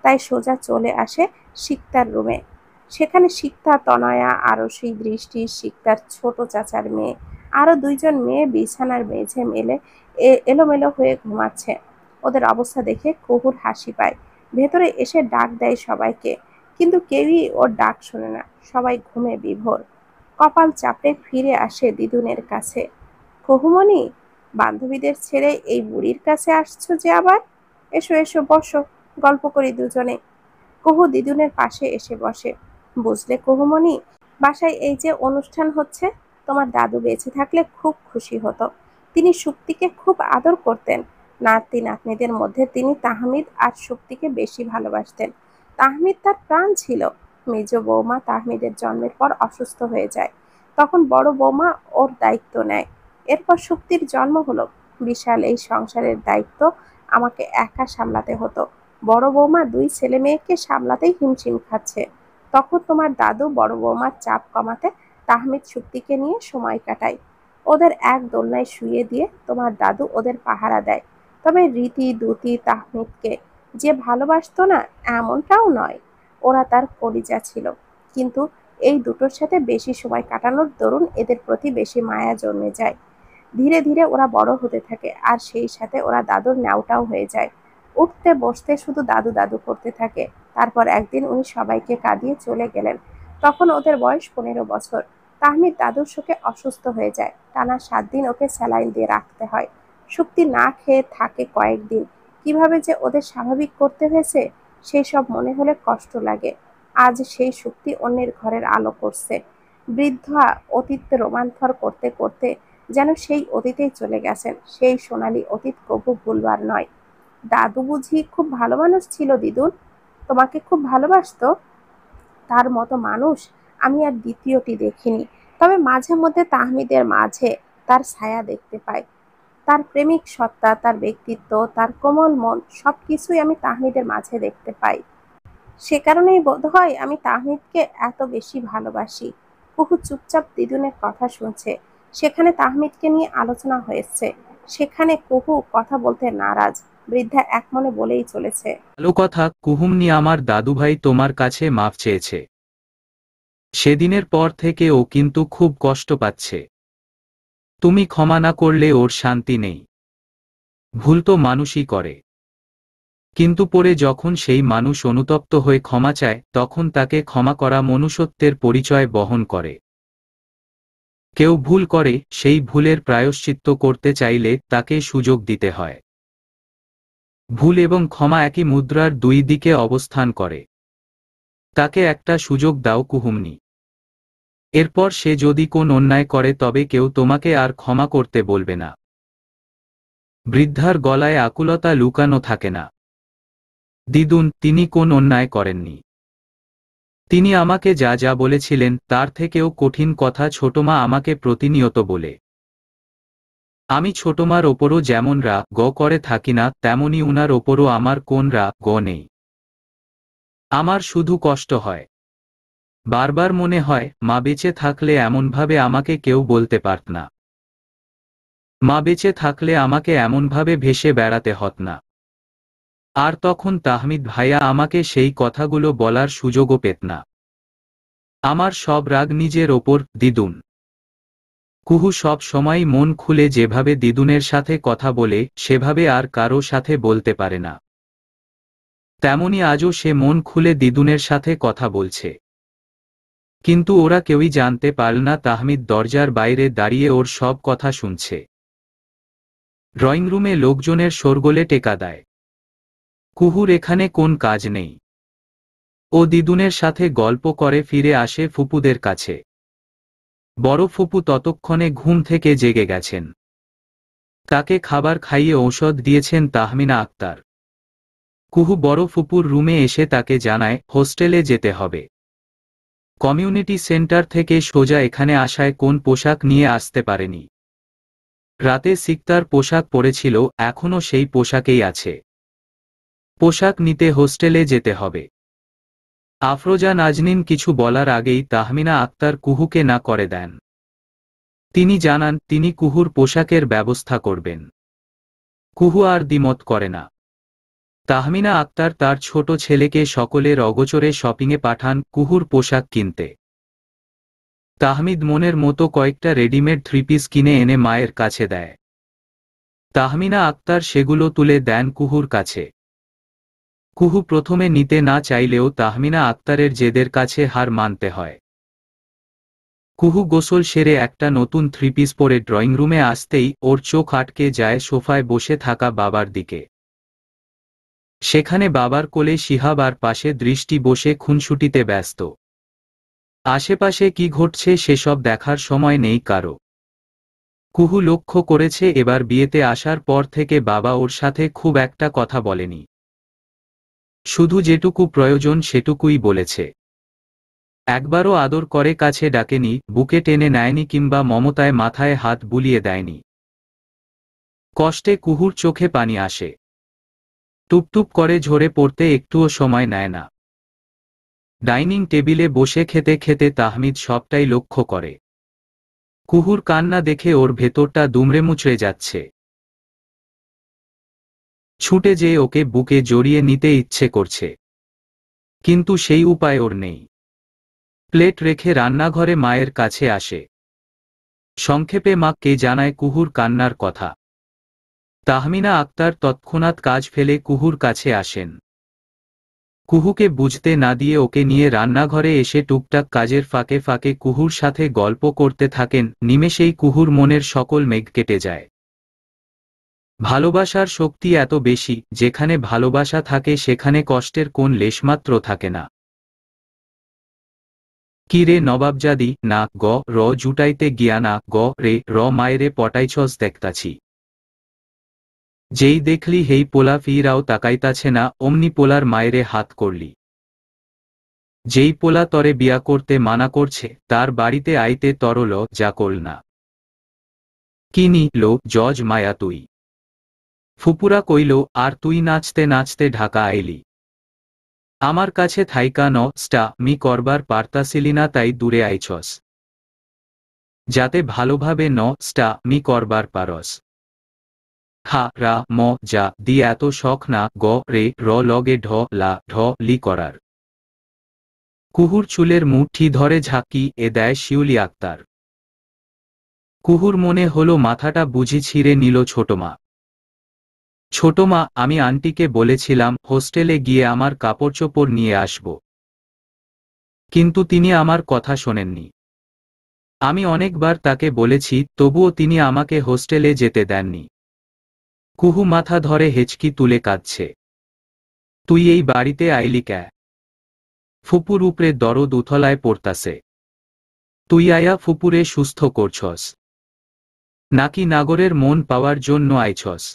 Speaker 1: তাই সোজা চলে আসে সিকতার রুমে। সেখানে সিকতা, তনয়া, আরশি, দৃষ্টি, সিকতার ছোট চাচার মেয়ে, আরো দুইজন মেয়ে বিছানার মেঝে মেলে এলোমেলো হয়ে ঘুমাচ্ছে। ওদের অবস্থা দেখে কুহুর হাসি পায়। ভেতরে এসে ডাক দেয় সবাইকে, কিন্তু কেউই ওর ডাক শোনে না। সবাই ঘুমে বিভোর। কপাল চাপড়ে ফিরে আসে দিদুনের কাছে। কুহুমণি, বান্ধবীদের ছেড়ে এই বুড়ির কাছে আসছো যে আবার? এসো এসো, বসো, গল্প করি দুজনে। কুহু দিদুনের পাশে এসে বসে। বুঝলে কুহুমণি, বাসায় এই যে অনুষ্ঠান হচ্ছে, তোমার দাদু বেঁচে থাকলে খুব খুশি হতো। তিনি শুক্তিকে খুব আদর করতেন। নাতি নাতনিদের মধ্যে তিনি তাহমিদ আর শুক্তিকে বেশি ভালোবাসতেন। তাহমিদ তার প্রাণ ছিল। মেজ বৌমা তাহমিদের জন্মের পর অসুস্থ হয়ে যায়। তখন বড় বৌমা ওর দায়িত্ব নেয়। এরপর শুক্তির জন্ম হলো। বিশাল এই সংসারের দায়িত্ব আমাকে একা সামলাতে হতো। বড় বৌমা 2 ছেলে মেয়েকে সামলাতেই হিমশিম খাচ্ছে। তখন তোমার দাদু বড় বৌমার চাপ কমাতে তাহমিদ শুক্তিকে নিয়ে সময় কাটায়। ওদের এক দোলনায় শুইয়ে দিয়ে তোমার দাদু ওদের পাহারা দেয়। তবে রীতি দ্যুতি তাহমিদকে যে ভালোবাসতো না এমনটাও নয়, ওরা তার কলিজা ছিল। কিন্তু এই দুটোর সাথে বেশি সময় কাটানোর দরুন এদের প্রতি বেশি মায়া জন্মে যায়। ধীরে ধীরে ওরা বড় হতে থাকে, আর সেই সাথে ওরা দাদুর ন্যাওটাও হয়ে যায়। উঠতে বসতে শুধু দাদু দাদু করতে থাকে। তারপর একদিন উনি সবাইকে কাঁদিয়ে চলে গেলেন। তখন ওদের বয়স 15 বছর। তাহমিদ দাদুর শোকে অসুস্থ হয়ে যায়। টানা 7 দিন ওকে স্যালাইন দিয়ে রাখতে হয়। শুক্তি না খেয়ে থাকে কয়েকদিন। কিভাবে যে ওদের স্বাভাবিক করতে হয়েছে সেই সব মনে হলে কষ্ট লাগে। আজ সেই শুক্তি অন্যের ঘরের আলো করছে। বৃদ্ধা অতীত রোমান্থর করতে করতে যেন সেই অতীতেই চলে গেছেন। সেই সোনালী অতীত কবু ভুলবার নয়। দাদু বুঝি খুব ভালো মানুষ ছিল দিদুন? তোমাকে খুব ভালোবাসতো? তার মতো মানুষ আমি আর দ্বিতীয়টি দেখিনি। তবে মাঝে মধ্যে তাহমিদের মাঝে তার ছায়া দেখতে পাই। তার প্রেমিক সত্তা, তার ব্যক্তিত্ব, তার কোমল মন সবকিছুই আমি তাহমিদের মাঝে দেখতে পাই। সে কারণেই বোধহয় আমি তাহমিদকে এত বেশি ভালোবাসি। কুহু চুপচাপ দিদুনের কথা শুনছে। সেখানে তাহমিদকে নিয়ে আলোচনা হয়েছে, সেখানে কুহু কথা বলতে নারাজ। বৃদ্ধা একমনে বলেই চলেছে,
Speaker 2: ভালো কথা কুহুমনি, আমার দাদুভাই তোমার কাছে মাফ চেয়েছে। সেদিনের পর থেকে ও কিন্তু খুব কষ্ট পাচ্ছে। তুমি ক্ষমা না করলে ওর শান্তি নেই। ভুল তো মানুষই করে, কিন্তু পরে যখন সেই মানুষ অনুতপ্ত হয়ে ক্ষমা চায় তখন তাকে ক্ষমা করা মনুষ্যত্বের পরিচয় বহন করে। কেউ ভুল করে, সেই ভুলের প্রায়শ্চিত্ত করতে চাইলে তাকে সুযোগ দিতে হয়। ভুল এবং ক্ষমা একই মুদ্রার দুই দিকে অবস্থান করে। তাকে একটা সুযোগ দাও কুহুমনি। এরপর সে যদি কোন অন্যায় করে তবে কেউ তোমাকে আর ক্ষমা করতে বলবে না। বৃদ্ধার গলায় আকুলতা লুকানো থাকে না। দিদুন, তিনি কোন অন্যায় করেননি। তিনি আমাকে যা যা বলেছিলেন তার থেকেও কঠিন কথা ছোটমা আমাকে প্রতিনিয়ত বলে। আমি ছোটমার ওপরও যেমন রাগ করে থাকি না, তেমনি উনার ওপরও আমার কোন রাগ নেই। আমার শুধু কষ্ট হয়। বারবার মনে হয় মা বেঁচে থাকলে এমনভাবে আমাকে কেউ বলতে পারত না। মা বেঁচে থাকলে আমাকে এমনভাবে ভেসে বেড়াতে হত না। আর তখন তাহমিদ ভাইয়া আমাকে সেই কথাগুলো বলার সুযোগও পেত না। আমার সব রাগ নিজের ওপর, দিদুন। কুহু সব সময় মন খুলে যেভাবে দিদুনের সাথে কথা বলে সেভাবে আর কারো সাথে বলতে পারে না। তেমনি আজও সে মন খুলে দিদুনের সাথে কথা বলছে। কিন্তু ওরা কেউই জানতে পারল না তাহমিদ দরজার বাইরে দাঁড়িয়ে ওর সব কথা শুনছে। ড্রয়িং রুমে লোকজনের শোরগোলে টেকা দেয়। কুহুর এখানে কোন কাজ নেই। ও দিদুনের সাথে গল্প করে ফিরে আসে ফুপুদের কাছে। বড় ফুপু ততক্ষণে ঘুম থেকে জেগে গেছেন। তাকে খাবার খাইয়ে ঔষধ দিয়েছেন তাহমিনা আক্তার। কুহু বড় ফুপুর রুমে এসে তাকে জানায় হোস্টেলে যেতে হবে। কমিউনিটি সেন্টার থেকে সোজা এখানে আসায় কোন পোশাক নিয়ে আসতে পারেনি। রাতে সিকতার পোশাক পরেছিল, এখনও সেই পোশাকেই আছে। পোশাক নিতে হোস্টেলে যেতে হবে। আফরোজা নাজনীন কিছু বলার আগেই তাহমিনা আক্তার কুহুকে না করে দেন। তিনি জানান তিনি কুহুর পোশাকের ব্যবস্থা করবেন। কুহু আর দ্বিমত করে না। তাহমিনা আক্তার তার ছোট ছেলেকে সকলের অগোচরে শপিংয়ে পাঠান কুহুর পোশাক কিনতে। তাহমিদ মনের মতো কয়েকটা রেডিমেড থ্রিপিস কিনে এনে মায়ের কাছে দেয়। তাহমিনা আক্তার সেগুলো তুলে দেন কুহুর কাছে। কুহু প্রথমে নিতে না চাইলেও তাহমিনা আক্তারের জেদের কাছে হার মানতে হয়। কুহু গোসল সেরে একটা নতুন থ্রিপিস পরে ড্রয়িং রুমে আসতেই ওর চোখ আটকে যায় সোফায় বসে থাকা বাবার দিকে। সেখানে বাবার কোলে শিহাব আর পাশে দৃষ্টি বসে খুনসুটিতে ব্যস্ত। আশেপাশে কি ঘটছে সেসব দেখার সময় নেই কারো। কুহু লক্ষ্য করেছে এবার বিয়েতে আসার পর থেকে বাবা ওর সাথে খুব একটা কথা বলেনি। শুধু যেটুকু প্রয়োজন সেটুকুই বলেছে। একবারও আদর করে কাছে ডাকেনি, বুকে টেনে নেয়নি কিংবা মমতায় মাথায় হাত বুলিয়ে দেয়নি। কষ্টে কুহুর চোখে পানি আসে। টুপটুপ করে ঝরে পড়তে একটুও সময় নেয় না। ডাইনিং টেবিলে বসে খেতে খেতে তাহমিদ সবটাই লক্ষ্য করে। কুহুর কান্না দেখে ওর ভেতরটা দুমড়ে মুচড়ে যাচ্ছে। ছুটে যেয়ে ওকে বুকে জড়িয়ে নিতে ইচ্ছে করছে, কিন্তু সেই উপায় ওর নেই। প্লেট রেখে রান্নাঘরে মায়ের কাছে আসে। সংক্ষেপে মাকে জানায় কুহুর কান্নার কথা। তাহমিনা আক্তার তৎক্ষণাৎ কাজ ফেলে কুহুর কাছে আসেন। কুহুকে বুঝতে না দিয়ে ওকে নিয়ে রান্নাঘরে এসে টুকটাক কাজের ফাঁকে ফাঁকে কুহুর সাথে গল্প করতে থাকেন। নিমেষেই কুহুর মনের সকল মেঘ কেটে যায়। ভালোবাসার শক্তি এত বেশি, যেখানে ভালোবাসা থাকে সেখানে কষ্টের কোন লেশমাত্র থাকে না। কি রে নবাবজাদি, না গ র জুটাইতে গিয়া না গ রে র মায়েরে পটাইছস দেখতাছি। যেই দেখলি হেই পোলা ফিরাও তাকাইতাছে না অমনি পোলার মায়েরে হাত করলি। যেই পোলা তরে বিয়া করতে মানা করছে তার বাড়িতে আইতে তরল যা করল না। কি নি লো জজ মায়া তুই? ফুপুরা কইল, আর তুই নাচতে নাচতে ঢাকা আইলি। আমার কাছে থাইকা ন স্টা মি করবার পারতাছিলি না তাই দূরে আইছস, যাতে ভালোভাবে ন স্টা মি করবার পারস। হা রা ম যা দি এত শখ না গ রে র লগে ঢ লা ঢ লি করার। কুহুর চুলের মুঠি ধরে ঝাঁকি এ দেয় শিউলি আক্তার। কুহুর মনে হলো মাথাটা বুঝি ছিঁড়ে নিল ছোটমা। ছোটমা, আমি আন্টিকে বলেছিলাম হোস্টেলে গিয়ে আমার কাপড়চোপড় নিয়ে আসব, কিন্তু তিনি আমার কথা শোনেননি। আমি অনেকবার তাকে বলেছি, তবুও তিনি আমাকে হোস্টেলে যেতে দেননি। কুহু মাথা ধরে হেঁচকি তুলে কাঁদছে। তুই এই বাড়িতে আইলি ক্যা? ফুপুর উপরে দরদ উথলায় পড়তাছে। তুই আয়া ফুপুরে সুস্থ করছস, নাকি নাগরের মন পাওয়ার জন্য আইছস?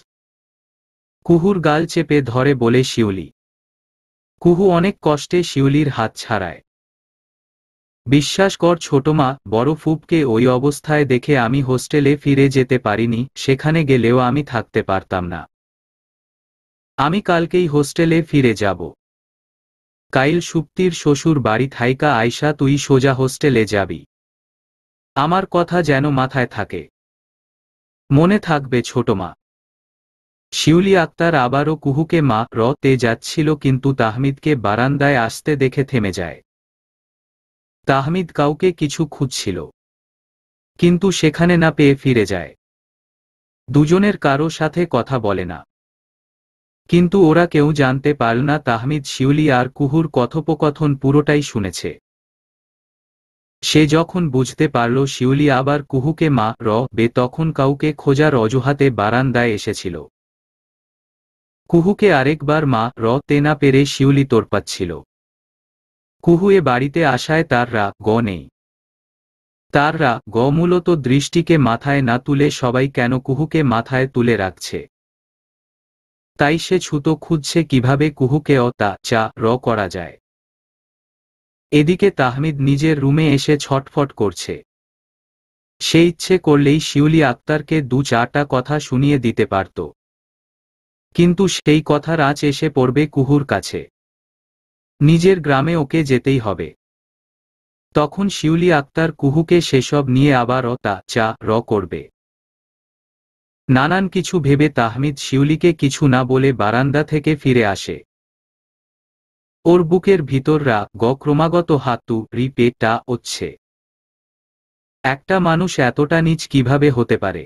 Speaker 2: কুহুর গাল চেপে ধরে বলে শিউলি। কুহু অনেক কষ্টে শিউলির হাত ছাড়ায়। বিশ্বাস কর ছোটমা, বড় ফুপকে ওই অবস্থায় দেখে আমি হোস্টেলে ফিরে যেতে পারিনি, সেখানে গেলেও আমি থাকতে পারতাম না। আমি কালকেই হোস্টেলে ফিরে যাব। কাইল সুপ্তির শ্বশুর বাড়ি থাইকা আয়শা তুই সোজা হোস্টেলে যাবি। আমার কথা যেন মাথায় থাকে। মনে থাকবে ছোটমা। শিউলি আক্তার আবারও কুহুকে মা র তে যাচ্ছিল, কিন্তু তাহমিদকে বারান্দায় আসতে দেখে থেমে যায়। তাহমিদ কাউকে কিছু খুঁজছিল, কিন্তু সেখানে না পেয়ে ফিরে যায়। দুজনের কারো সাথে কথা বলে না, কিন্তু ওরা কেউ জানতে পারল না তাহমিদ শিউলি আর কুহুর কথোপকথন পুরোটাই শুনেছে। সে যখন বুঝতে পারল শিউলি আবার কুহুকে মা র বে, তখন কাউকে খোঁজার অজুহাতে বারান্দায় এসেছিল। কুহুকে আরেকবার মা র তে না পেরে শিউলি তোড়পাচ্ছিল। কুহু এ বাড়িতে আসায় তার রা গ নেই। তার রা গ মূলত দৃষ্টিকে মাথায় না তুলে সবাই কেন কুহুকে মাথায় তুলে রাখছে, তাই সে ছুতো খুঁজছে কিভাবে কুহুকে অ তা চা র করা যায়। এদিকে তাহমিদ নিজের রুমে এসে ছটফট করছে। সে ইচ্ছে করলেই শিউলি আক্তারকে দু চারটা কথা শুনিয়ে দিতে পারত, কিন্তু সেই কথার আঁচ এসে পড়বে কুহুর কাছে। নিজের গ্রামে ওকে যেতেই হবে। তখন শিউলি আক্তার কুহুকে সেসব নিয়ে আবার অ তা চা র করবে। নানান কিছু ভেবে তাহমিদ শিউলিকে কিছু না বলে বারান্দা থেকে ফিরে আসে। ওর বুকের ভিতর রা গ ক্রমাগত হাতু রিপে টা হচ্ছে। একটা মানুষ এতটা নীচ কিভাবে হতে পারে,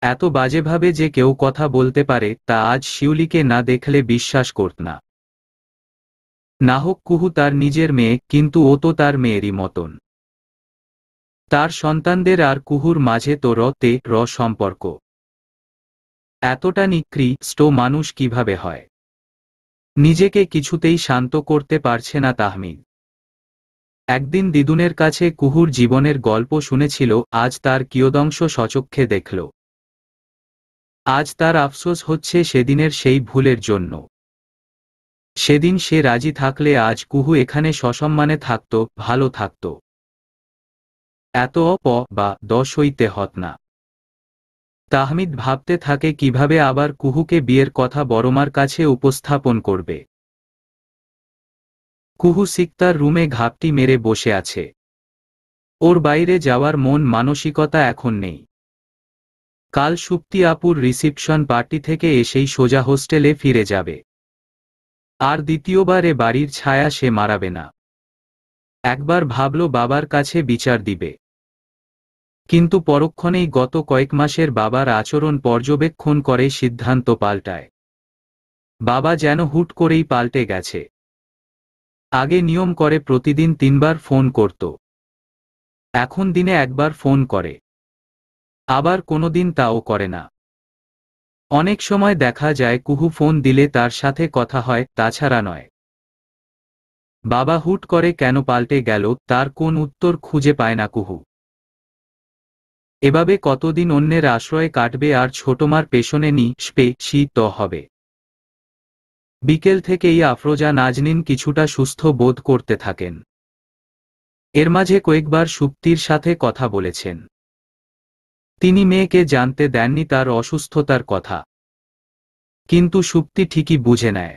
Speaker 2: এত বাজেভাবে যে কেউ কথা বলতে পারে, তা আজ শিউলিকে না দেখলে বিশ্বাস করত না। না হোক কুহু তার নিজের মেয়ে, কিন্তু ও তো তার মেয়েরই মতন। তার সন্তানদের আর কুহুর মাঝে তো র তে র সম্পর্ক। এতটা নিকৃষ্ট মানুষ কিভাবে হয়? নিজেকে কিছুতেই শান্ত করতে পারছে না তাহমিদ। একদিন দিদুনের কাছে কুহুর জীবনের গল্প শুনেছিল, আজ তার কিয়দংশ সচক্ষে দেখল। আজ তার আফসোস হচ্ছে সেদিনের সেই ভুলের জন্য। সেদিন সে রাজি থাকলে আজ কুহু এখানে সসম্মানে থাকত, ভালো থাকত। এত অপ বা দশ হইতে হত না। তাহমিদ ভাবতে থাকে কিভাবে আবার কুহুকে বিয়ের কথা বড়মার কাছে উপস্থাপন করবে। কুহু সিকতার রুমে ঘাপটি মেরে বসে আছে। ওর বাইরে যাওয়ার মন মানসিকতা এখন নেই। কাল সুপ্তি আপুর রিসিপশন পার্টি থেকে এসেই সোজা হোস্টেলে ফিরে যাবে। আর দ্বিতীয়বার এ বাড়ির ছায়া সে মারাবে না। একবার ভাবল বাবার কাছে বিচার দিবে, কিন্তু পরক্ষণেই গত কয়েক মাসের বাবার আচরণ পর্যবেক্ষণ করে সিদ্ধান্ত পাল্টায়। বাবা যেন হুট করেই পাল্টে গেছে। আগে নিয়ম করে প্রতিদিন 3বার ফোন করত, এখন দিনে একবার ফোন করে। আবার কোনোদিন তাও করে না। অনেক সময় দেখা যায় কুহু ফোন দিলে তার সাথে কথা হয়, তাছাড়া নয়। বাবা হুট করে কেন পাল্টে গেল তার কোন উত্তর খুঁজে পায় না কুহু। এভাবে কতদিন অন্যের আশ্রয়ে কাটবে আর ছোটমার পেছনে শীত হবে। বিকেল থেকেই আফরোজা নাজনীন কিছুটা সুস্থ বোধ করতে থাকেন। এর মাঝে কয়েকবার সুপ্তির সাথে কথা বলেছেন। তিনি মেয়েকে জানতে দেননি তার অসুস্থতার কথা, কিন্তু সুপ্তি ঠিকই বুঝে নেয়।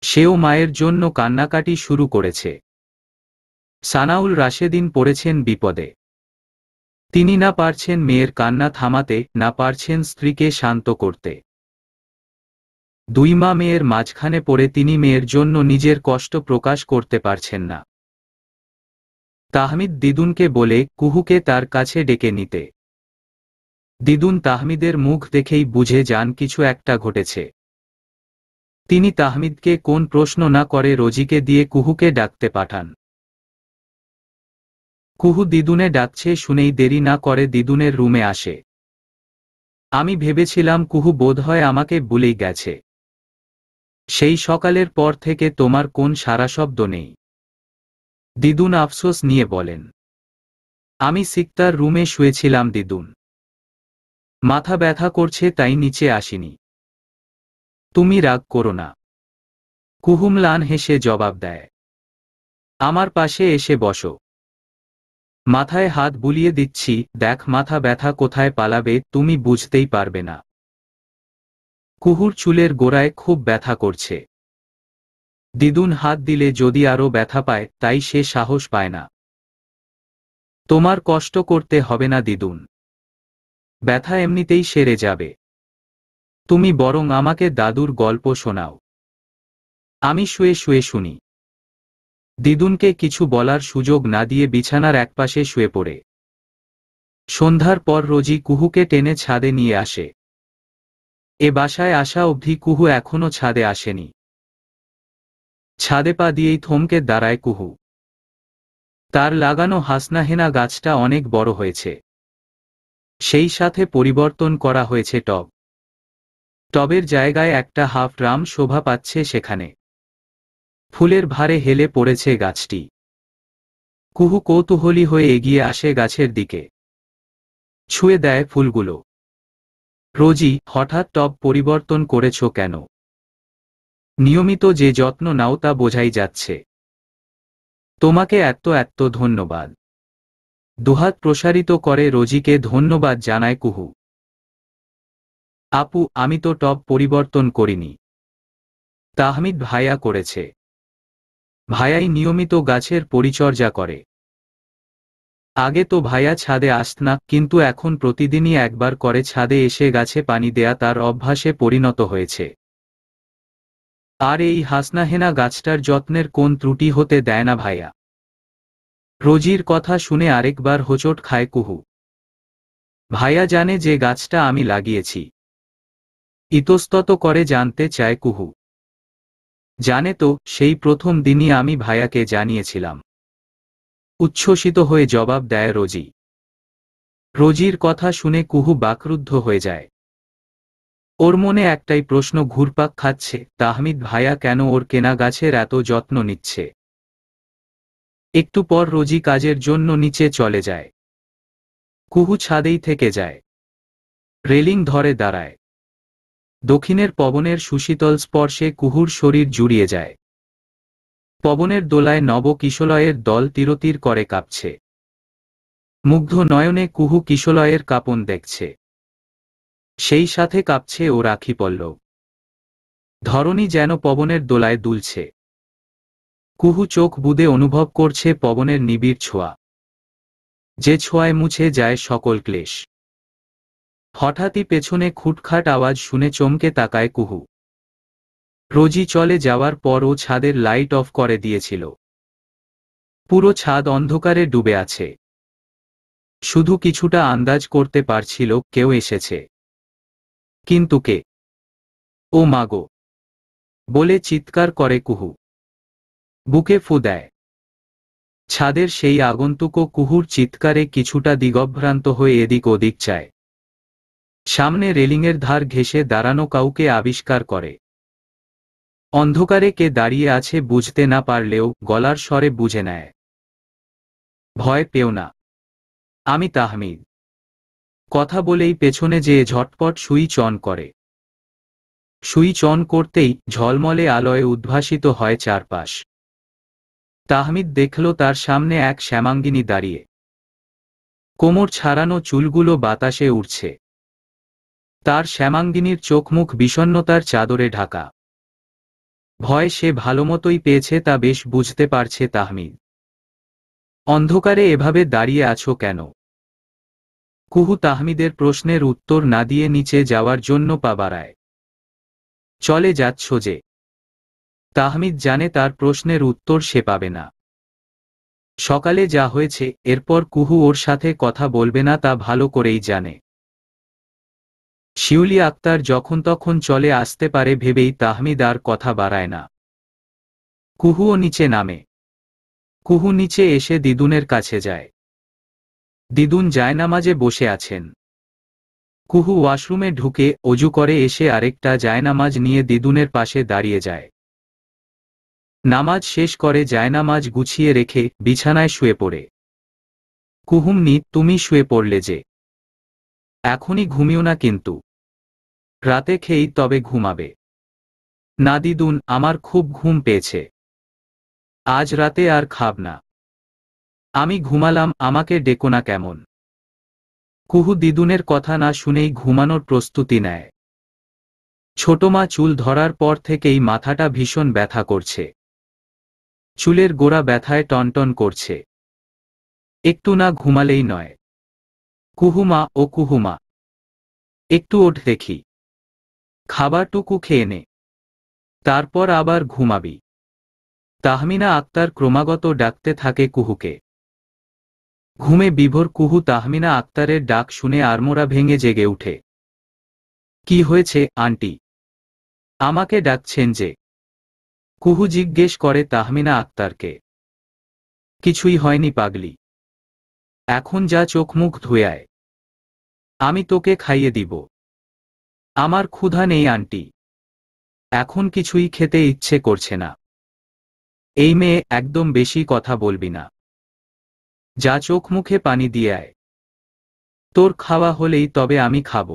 Speaker 2: সেও মায়ের জন্য কান্নাকাটি শুরু করেছে। সানাউল রাশেদিন পড়েছেন বিপদে। তিনি না পারছেন মেয়ের কান্না থামাতে, না পারছেন স্ত্রীকে শান্ত করতে। দুই মা মেয়ের মাঝখানে পড়ে তিনি মেয়ের জন্য নিজের কষ্ট প্রকাশ করতে পারছেন না। তাহমিদ দিদুনকে বলে কুহুকে তার কাছে ডেকে নিতে। দিদুন তাহমিদের মুখ দেখেই বুঝে যান কিছু একটা ঘটেছে। তিনি তাহমিদকে কোন প্রশ্ন না করে রোজিকে দিয়ে কুহুকে ডাকতে পাঠান। কুহু দিদুনে ডাকছে শুনেই দেরি না করে দিদুনের রুমে আসে। আমি ভেবেছিলাম কুহু বোধহয় আমাকে ভুলেই গেছে। সেই সকালের পর থেকে তোমার কোন সারা শব্দ নেই, দিদুন আফসোস নিয়ে বলেন। আমি সিকতার রুমে শুয়েছিলাম দিদুন। মাথা ব্যথা করছে তাই নিচে আসিনি। তুমি রাগ করো না, কুহু ম্লান হেসে জবাব দেয়। আমার পাশে এসে বসো। মাথায় হাত বুলিয়ে দিচ্ছি, দেখ মাথা ব্যথা কোথায় পালাবে তুমি বুঝতেই পারবে না। কুহুর চুলের গোড়ায় খুব ব্যথা করছে। দিদুন হাত দিলে যদি আরো ব্যথা পায়, তাই সে সাহস পায় না। তোমার কষ্ট করতে হবে না দিদুন, ব্যথা এমনিতেই সেরে যাবে। তুমি বরং আমাকে দাদুর গল্প শোনাও, আমি শুয়ে শুয়ে শুনি। দিদুনকে কিছু বলার সুযোগ না দিয়ে বিছানার একপাশে শুয়ে পড়ে। সন্ধ্যার পর রোজি কুহুকে টেনে ছাদে নিয়ে আসে। এ বাসায় আসা অবধি কুহু এখনো ছাদে আসেনি। ছাদে পা দিয়েই থমকে দাঁড়ায় কুহু। তার লাগানো হাসনাহেনা গাছটা অনেক বড় হয়েছে। সেই সাথে পরিবর্তন করা হয়েছে টব। টবের জায়গায় একটা হাফ ড্রাম শোভা পাচ্ছে সেখানে। ফুলের ভারে হেলে পড়েছে গাছটি। কুহু কৌতূহলী হয়ে এগিয়ে আসে গাছের দিকে। ছুঁয়ে দেয় ফুলগুলো। রোজি, হঠাৎ টব পরিবর্তন করেছ কেন? নিয়মিত যে যত্ন নাও তা বোঝাই যাচ্ছে। তোমাকে এত এত ধন্যবাদ। দুহাত প্রসারিত করে রোজিকে ধন্যবাদ জানায় কুহু। আপু, আমি তো টব পরিবর্তন করিনি, তাহমিদ ভাইয়া করেছে। ভাইয়াই নিয়মিত গাছের পরিচর্যা করে। আগে তো ভাইয়া ছাদে আসত না, কিন্তু এখন প্রতিদিনই একবার করে ছাদে এসে গাছে পানি দেয়া তার অভ্যাসে পরিণত হয়েছে। আর এই হাসনাহেনা গাছটার যত্নের কোন ত্রুটি হতে দেয় না ভাইয়া। রোজির কথা শুনে আরেকবার হোঁচট খায় কুহু। ভাইয়া জানে যে গাছটা আমি লাগিয়েছি? ইতস্তত করে জানতে চায় কুহু। জানে তো, সেই প্রথম দিনই আমি ভাইয়াকে জানিয়েছিলাম। উচ্ছ্বসিত হয়ে জবাব দেয় রোজি। রোজির কথা শুনে কুহু বাকরুদ্ধ হয়ে যায়। ওর মনে একটাই প্রশ্ন ঘুরপাক খাচ্ছে, তাহমিদ ভাইয়া কেন ওর কেনা গাছের এত যত্ন নিচ্ছে? একটু পর রোজি কাজের জন্য নিচে চলে যায়। কুহু ছাদেই থেকে যায়। রেলিং ধরে দাঁড়ায়। দক্ষিণের পবনের সুশীতল স্পর্শে কুহুর শরীর জুড়িয়ে যায়। পবনের দোলায় নব কিশলয়ের দল তিরতির করে কাঁপছে। মুগ্ধ নয়নে কুহু কিশলয়ের কাঁপন দেখছে। সেই সাথে কাঁপছে ও রাখি পল্লব। ধরণী যেন পবনের দোলায় দুলছে। কুহু চোখ বুঁদে অনুভব করছে পবনের নিবিড় ছোঁয়া, যে ছোঁয়ায় মুছে যায় সকল ক্লেশ। হঠাৎই পেছনে খুটখাট আওয়াজ শুনে চমকে তাকায় কুহু। রোজি চলে যাওয়ার পর ও ছাদের লাইট অফ করে দিয়েছিল। পুরো ছাদ অন্ধকারে ডুবে আছে। শুধু কিছুটা আন্দাজ করতে পারছিল কেউ এসেছে, কিন্তু কে? ও মাগো বলে চিৎকার করে কুহু। বুকে ফু দেয়। ছাদের সেই আগন্তুকও কুহুর চিৎকারে কিছুটা দিগভ্রান্ত হয়ে এদিক ওদিক চায়। সামনে রেলিংয়ের ধার ঘেঁষে দাঁড়ানো কাউকে আবিষ্কার করে। অন্ধকারে কে দাঁড়িয়ে আছে বুঝতে না পারলেও গলার স্বরে বুঝে নেয়। ভয় পেও না, আমি তাহমিদ। কথা বলেই পেছনে যেয়ে ঝটপট সুইচ অন করে। সুইচ অন করতেই ঝলমলে আলোয় উদ্ভাসিত হয় চারপাশ। তাহমিদ দেখল তার সামনে এক শ্যামাঙ্গিনী দাঁড়িয়ে। কোমর ছাড়ানো চুলগুলো বাতাসে উড়ছে। তার শ্যামাঙ্গিনীর চোখমুখ বিষণ্ণতার চাদরে ঢাকা। ভয় সে ভালোমতোই পেয়েছে তা বেশ বুঝতে পারছে তাহমিদ। অন্ধকারে এভাবে দাঁড়িয়ে আছো কেন? কুহু তাহমিদের প্রশ্নের উত্তর না দিয়ে নিচে যাওয়ার জন্য পা বাড়ায়। চলে যাচ্ছ যে? তাহমিদ জানে তার প্রশ্নের উত্তর সে পাবে না। সকালে যা হয়েছে এরপর কুহু ওর সাথে কথা বলবে না তা ভালো করেই জানে। শিউলি আক্তার যখন তখন চলে আসতে পারে ভেবেই তাহমিদ আর কথা বাড়ায় না। কুহুও নিচে নামে। কুহু নিচে এসে দিদুনের কাছে যায়। দিদুন জায়নামাজে বসে আছেন। কুহু ওয়াশরুমে ঢুকে অজু করে এসে আরেকটা জায়নামাজ নিয়ে দিদুনের পাশে দাঁড়িয়ে যায়। নামাজ শেষ করে জায়নামাজ গুছিয়ে রেখে বিছানায় শুয়ে পড়ে। কুহুমনি, তুমি শুয়ে পড়লে যে? এখনই ঘুমিও না কিন্তু। রাতে খেয়েই তবে ঘুমাবে। না দিদুন, আমার খুব ঘুম পেয়েছে। আজ রাতে আর খাব না। আমি ঘুমালাম, আমাকে ডেকো না কেমন? কুহু দিদুনের কথা না শুনেই ঘুমানোর প্রস্তুতি নেয়। ছোটমা চুল ধরার পর থেকেই মাথাটা ভীষণ ব্যথা করছে। চুলের গোড়া ব্যথায় টনটন করছে। একটু না ঘুমালেই নয়। কুহুমা, ও কুহুমা, একটু ওঠ দেখি। খাবারটুকু খেয়ে নে, তারপর আবার ঘুমাবি। তাহমিনা আক্তার ক্রমাগত ডাকতে থাকে কুহুকে। ঘুমে বিভোর কুহু তাহমিনা আক্তারের ডাক শুনে আড়মোড়া ভেঙে জেগে উঠে। কি হয়েছে আন্টি? আমাকে ডাকছেন যে? কুহু জিজ্ঞেস করে তাহমিনা আক্তারকে। কিছুই হয়নি পাগলি। এখন যা চোখ মুখ ধুয়ে আয়। আমি তোকে খাইয়ে দিব। আমার ক্ষুধা নেই আন্টি। এখন কিছুই খেতে ইচ্ছে করছে না। এই মেয়ে, একদম বেশি কথা বলবি না। যা চোখ মুখে পানি দিয়ে আয়। তোর খাওয়া হলেই তবে আমি খাব।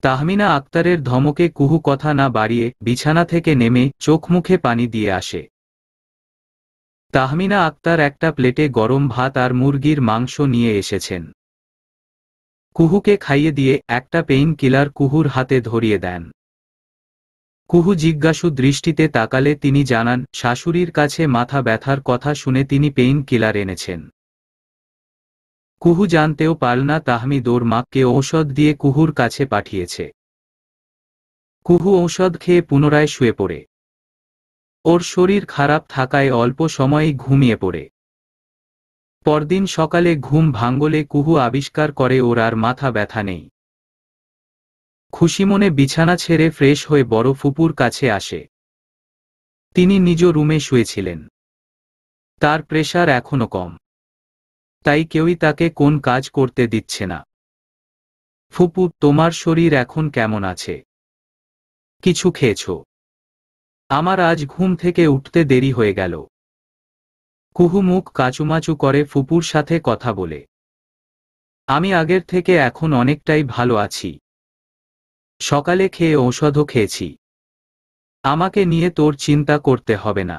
Speaker 2: তাহমিনা আক্তারের ধমকে কুহু কথা না বাড়িয়ে বিছানা থেকে নেমে চোখ মুখে পানি দিয়ে আসে। তাহমিনা আক্তার একটা প্লেটে গরম ভাত আর মুরগির মাংস নিয়ে এসেছেন। কুহুকে খাইয়ে দিয়ে একটা পেইন কিলার কুহুর হাতে ধরিয়ে দেন। কুহু জিজ্ঞাসু দৃষ্টিতে তাকালে তিনি জানান শাশুড়ির কাছে মাথা ব্যথার কথা শুনে তিনি পেইন কিলার এনেছেন। কুহু জানতেও পারল না তাহমিদ ওর মাকে ঔষধ দিয়ে কুহুর কাছে পাঠিয়েছে। কুহু ঔষধ খেয়ে পুনরায় শুয়ে পড়ে। ওর শরীর খারাপ থাকায় অল্প সময়েই ঘুমিয়ে পড়ে। পরদিন সকালে ঘুম ভাঙলে কুহু আবিষ্কার করে ওর আর মাথা ব্যথা নেই। খুশি মনে বিছানা ছেড়ে ফ্রেশ হয়ে বড় ফুপুর কাছে আসে। তিনি নিজ রুমে শুয়েছিলেন। তার প্রেশার এখনো কম, তাই কেউই তাকে কোন কাজ করতে দিচ্ছে না। ফুপু, তোমার শরীর এখন কেমন আছে? কিছু খেয়েছ? আমার আজ ঘুম থেকে উঠতে দেরি হয়ে গেল। কুহু মুখ কাচুমাচু করে ফুপুর সাথে কথা বলে। আমি আগের থেকে এখন অনেকটাই ভালো আছি। সকালে খেয়ে ঔষধও খেয়েছি। আমাকে নিয়ে তোর চিন্তা করতে হবে না।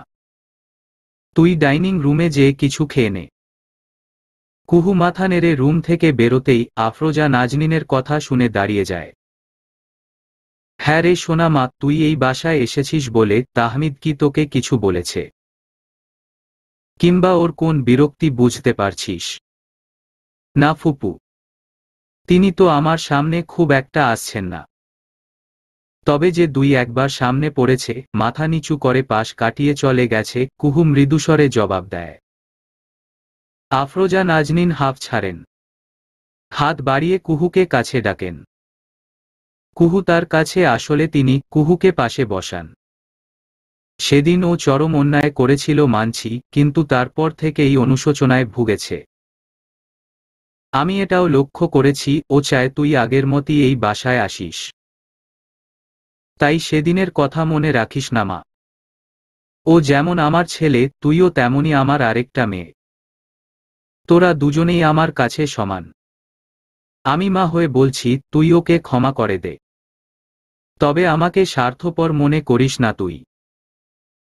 Speaker 2: তুই ডাইনিং রুমে যেয়ে কিছু খেয়ে নে। কুহু মাথা নেড়ে রুম থেকে বেরোতেই আফরোজা নাজনীনের কথা শুনে দাঁড়িয়ে যায়। হ্যাঁ রে সোনা মা, তুই এই বাসায় এসেছিস বলে তাহমিদ কি তোকে কিছু বলেছে? কিংবা ওর কোন বিরক্তি বুঝতে পারছিস? না ফুপু, তিনি তো আমার সামনে খুব একটা আসছেন না। তবে যে দুই একবার সামনে পড়েছে, মাথা নিচু করে পাশ কাটিয়ে চলে গেছে, কুহু মৃদুস্বরে জবাব দেয়। আফরোজা নাজনীন হাঁফ ছাড়েন। হাত বাড়িয়ে কুহুকে কাছে ডাকেন। কুহু তার কাছে আসলে তিনি কুহুকে পাশে বসান। সেদিন ও চরম অন্যায় করেছিল মানছি, কিন্তু তারপর থেকেই অনুশোচনায় ভুগেছে। আমি এটাও লক্ষ্য করেছি ও চায় তুই আগের মতই এই বাসায় আসিস। তাই সেদিনের কথা মনে রাখিস না মা। ও যেমন আমার ছেলে, তুইও তেমনই আমার আরেকটা মেয়ে। তোরা দুজনেই আমার কাছে সমান। আমি মা হয়ে বলছি, তুই ওকে ক্ষমা করে দে। তবে আমাকে স্বার্থপর মনে করিস না তুই।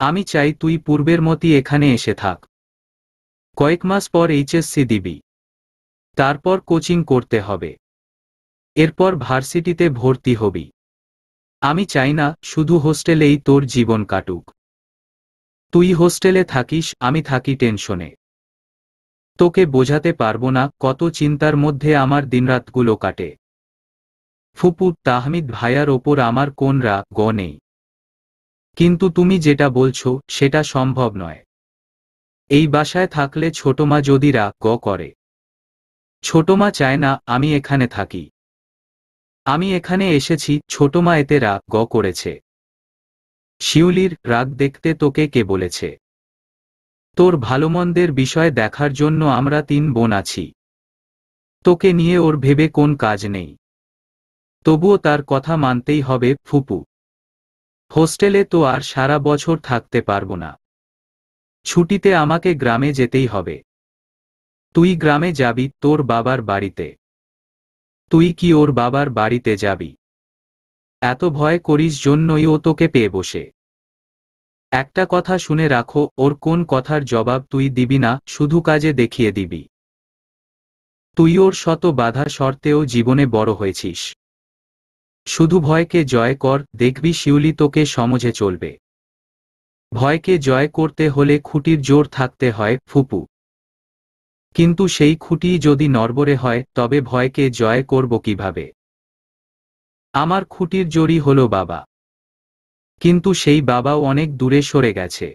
Speaker 2: আমি চাই তুই পূর্বের মতই এখানে এসে থাক। কয়েক মাস পর এইচএসসি দিবি, তারপর কোচিং করতে হবে, এরপর ভার্সিটিতে ভর্তি হবি। আমি চাই না শুধু হোস্টেলেই তোর জীবন কাটুক। তুই হোস্টেলে থাকিস, আমি থাকি টেনশনে। তোকে বোঝাতে পারবো না কত চিন্তার মধ্যে আমার দিনরাতগুলো কাটে। ফুপু, তাহমিদ ভাইয়ার ওপর আমার কোন রাগ নেই, কিন্তু তুমি যেটা বলছো সেটা সম্ভব নয়। এই বাসায় থাকলে ছোটমা যদি রাগ করে। ছোটমা চায় না আমি এখানে থাকি। আমি এখানে এসেছি, ছোটমা এতে রাগ করেছে। শিউলির রাগ দেখতে তোকে কে বলেছে? তোর ভালোমন্দের বিষয় দেখার জন্য আমরা 3 বোন আছি। তোকে নিয়ে ওর ভেবে কোন কাজ নেই। তবুও তার কথা মানতেই হবে ফুপু। হোস্টেলে তো আর সারা বছর থাকতে পারবো না। ছুটিতে আমাকে গ্রামে যেতেই হবে। তুই গ্রামে যাবি তোর বাবার বাড়িতে। তুই কি ওর বাবার বাড়িতে যাবি? এত ভয় করিস জন্যই ও তোকে পেয়ে বসে। একটা কথা শুনে রাখো, ওর কোন কথার জবাব তুই দিবি না, শুধু কাজে দেখিয়ে দিবি। তুই ওর শত বাধা সত্ত্বেও জীবনে বড় হয়েছিস। শুধু ভয়কে জয় কর, দেখবি শিউলি তোকে সমঝে চলবে। ভয়কে জয় করতে হলে খুঁটির জোর থাকতে হয় ফুপু। কিন্তু সেই খুঁটি যদি নড়বড়ে হয় তবে ভয়কে জয় করব কিভাবে? আমার খুঁটির জোরই হলো বাবা। কিন্তু সেই বাবাও অনেক দূরে সরে গেছে।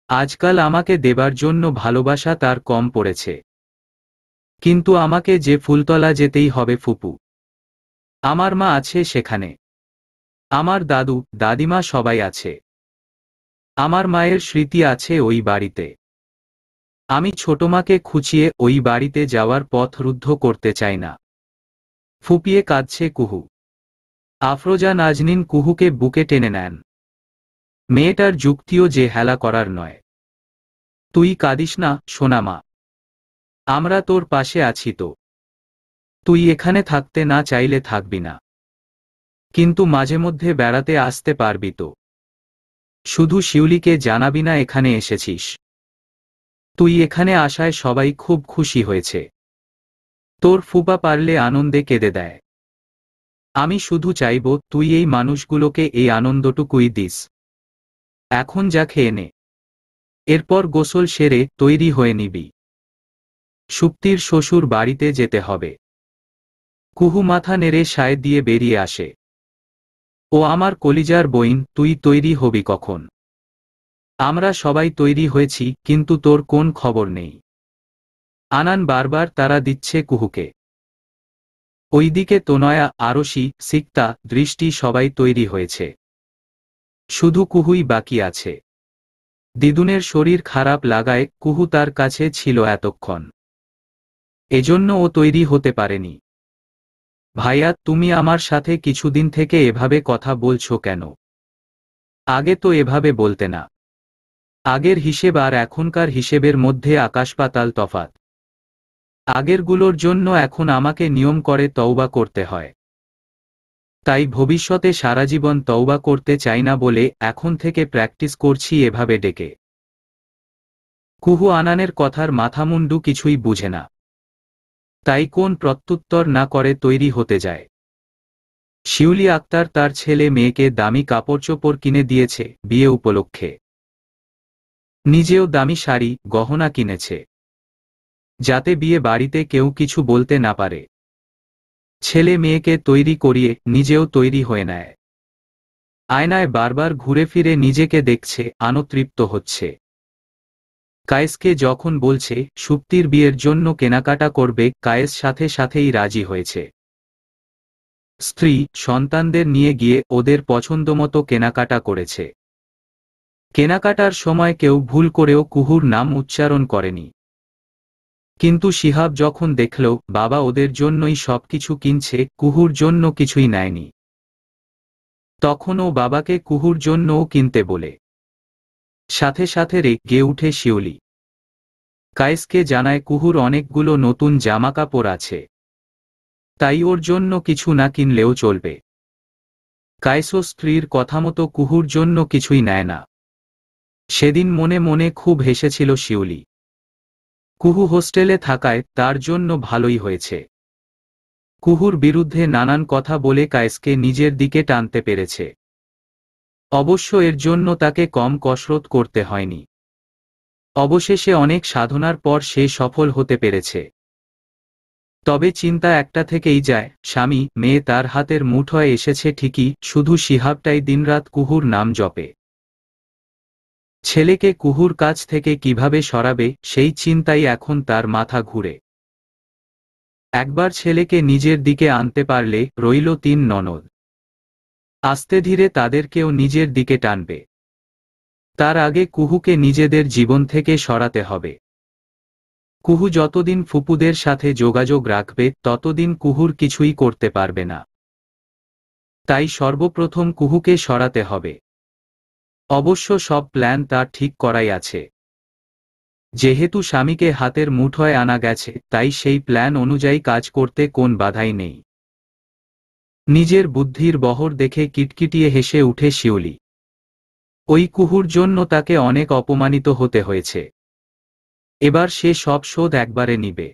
Speaker 2: আজকাল আমাকে দেবার জন্য ভালোবাসা তার কম পড়েছে। কিন্তু আমাকে যে ফুলতলা যেতেই হবে ফুপু। আমার মা আছে সেখানে। আমার দাদু দাদিমা সবাই আছে। আমার মায়ের স্মৃতি আছে ওই বাড়িতে। আমি ছোটমাকে খুঁচিয়ে ওই বাড়িতে যাওয়ার পথ রুদ্ধ করতে চাই না। ফুপিয়ে কাঁদছে কুহু। আফরোজা নাজনীন কুহুকে বুকে টেনে নেন। মেয়েটার যুক্তিও যে হেলা করার নয়। তুই কাঁদিস না সোনামা, আমরা তোর পাশে আছি তো। তুই এখানে থাকতে না চাইলে থাকবি না, কিন্তু মাঝে মধ্যে বেড়াতে আসতে পারবি তো। শুধু শিউলিকে জানাবি না এখানে এসেছিস। তুই এখানে আসায় সবাই খুব খুশি হয়েছে। তোর ফুপা পারলে আনন্দে কেঁদে দেয়। আমি শুধু চাইব তুই এই মানুষগুলোকে এই আনন্দটুকুই দিস। এখন যা খেয়ে নে, এরপর গোসল সেরে তৈরি হয়ে নিবি। সুপ্তির শ্বশুর বাড়িতে যেতে হবে। কুহু মাথা নেড়ে সায় দিয়ে বেরিয়ে আসে। ও আমার কলিজার বইন, তুই তৈরি হবি কখন? আমরা সবাই তৈরি হয়েছি, কিন্তু তোর কোন খবর নেই। আনান বারবার তাড়া দিচ্ছে কুহুকে। ওইদিকে তনয়া, আরশি, সিক্তা, দৃষ্টি সবাই তৈরি হয়েছে। শুধু কুহুই বাকি আছে। দিদুনের শরীর খারাপ লাগায় কুহু তার কাছে ছিল এতক্ষণ। এজন্য ও তৈরি হতে পারেনি। ভাইয়া, তুমি আমার সাথে কিছুদিন থেকে এভাবে কথা বলছো কেন? আগে তো এভাবে বলতে না। আগের হিসেব আর এখনকার হিসেবের মধ্যে আকাশ-পাতাল তফাৎ। আগেরগুলোর জন্য এখন আমাকে নিয়ম করে তওবা করতে হয়। তাই ভবিষ্যতে সারাজীবন তওবা করতে চাই না বলে এখন থেকে প্র্যাকটিস করছি এভাবে ডেকে। কুহু আনানের কথার মাথামুন্ডু কিছুই বুঝে না। তাই কোন প্রত্যুত্তর না করে তৈরি হতে যায়। শিউলি আক্তার তার ছেলে মেয়েকে দামি কাপড়চোপড় কিনে দিয়েছে বিয়ে উপলক্ষে। নিজেও দামি শাড়ি গহনা কিনেছে, যাতে বিয়ে বাড়িতে কেউ কিছু বলতে না পারে। ছেলে মেয়েকে তৈরি করিয়ে নিজেও তৈরি হয়ে নেয়। আয়নায় বারবার ঘুরে ফিরে নিজেকে দেখছে, আনতৃপ্ত হচ্ছে। কায়েসকে যখন বলছে সুপ্তির বিয়ের জন্য কেনাকাটা করবে, কায়েস সাথে সাথেই রাজি হয়েছে। স্ত্রী সন্তানদের নিয়ে গিয়ে ওদের পছন্দমতো কেনাকাটা করেছে। কেনাকাটার সময় কেউ ভুল করেও কুহুর নাম উচ্চারণ করেনি। কিন্তু শিহাব যখন দেখল বাবা ওদের জন্যই সবকিছু কিনছে, কুহুর জন্য কিছুই নেয়নি। তখন ও বাবাকে কুহুর জন্যও কিনতে বলে। সাথে সাথে রেগে উঠে শিউলি কায়েসকে জানায় কুহুর অনেকগুলো নতুন জামাকাপড় আছে, তাই ওর জন্য কিছু না কিনলেও চলবে। কায়েসও স্ত্রীর কথামতো কুহুর জন্য কিছুই নেয় না। সেদিন মনে মনে খুব হেসেছিল শিউলি। কুহু হোস্টেলে থাকায় তার জন্য ভালোই হয়েছে। কুহুর বিরুদ্ধে নানান কথা বলে কায়েসকে নিজের দিকে টানতে পেরেছে। অবশ্য এর জন্য তাকে কম কসরত করতে হয়নি। অবশেষে অনেক সাধনার পর সে সফল হতে পেরেছে। তবে চিন্তা একটা থেকেই যায়, স্বামী মেয়ে তার হাতের মুঠোয় এসেছে ঠিকই, শুধু শিহাবটাই দিনরাত কুহুর নাম জপে। ছেলেকে কুহুর কাছ থেকে কিভাবে সরাবে সেই চিন্তাই এখন তার মাথা ঘুরে। একবার ছেলেকে নিজের দিকে আনতে পারলে রইল 3 ননদ। আস্তে ধীরে তাদেরকেও নিজের দিকে টানবে। তার আগে কুহুকে নিজেদের জীবন থেকে সরাতে হবে। কুহু যতদিন ফুপুদের সাথে যোগাযোগ রাখবে ততদিন কুহুর কিছুই করতে পারবে না। তাই সর্বপ্রথম কুহুকে সরাতে হবে। অবশ্য সব প্ল্যান তার ঠিক করাই আছে। যেহেতু স্বামীকে হাতের মুঠোয় আনা গেছে, তাই সেই প্ল্যান অনুযায়ী কাজ করতে কোন বাধাই নেই। নিজের বুদ্ধির বহর দেখে কিটকিটিয়ে হেসে উঠে শিউলি। ওই কুহুর জন্য তাকে অনেক অপমানিত হতে হয়েছে। এবার সে সব শোধ একবারে নিবে।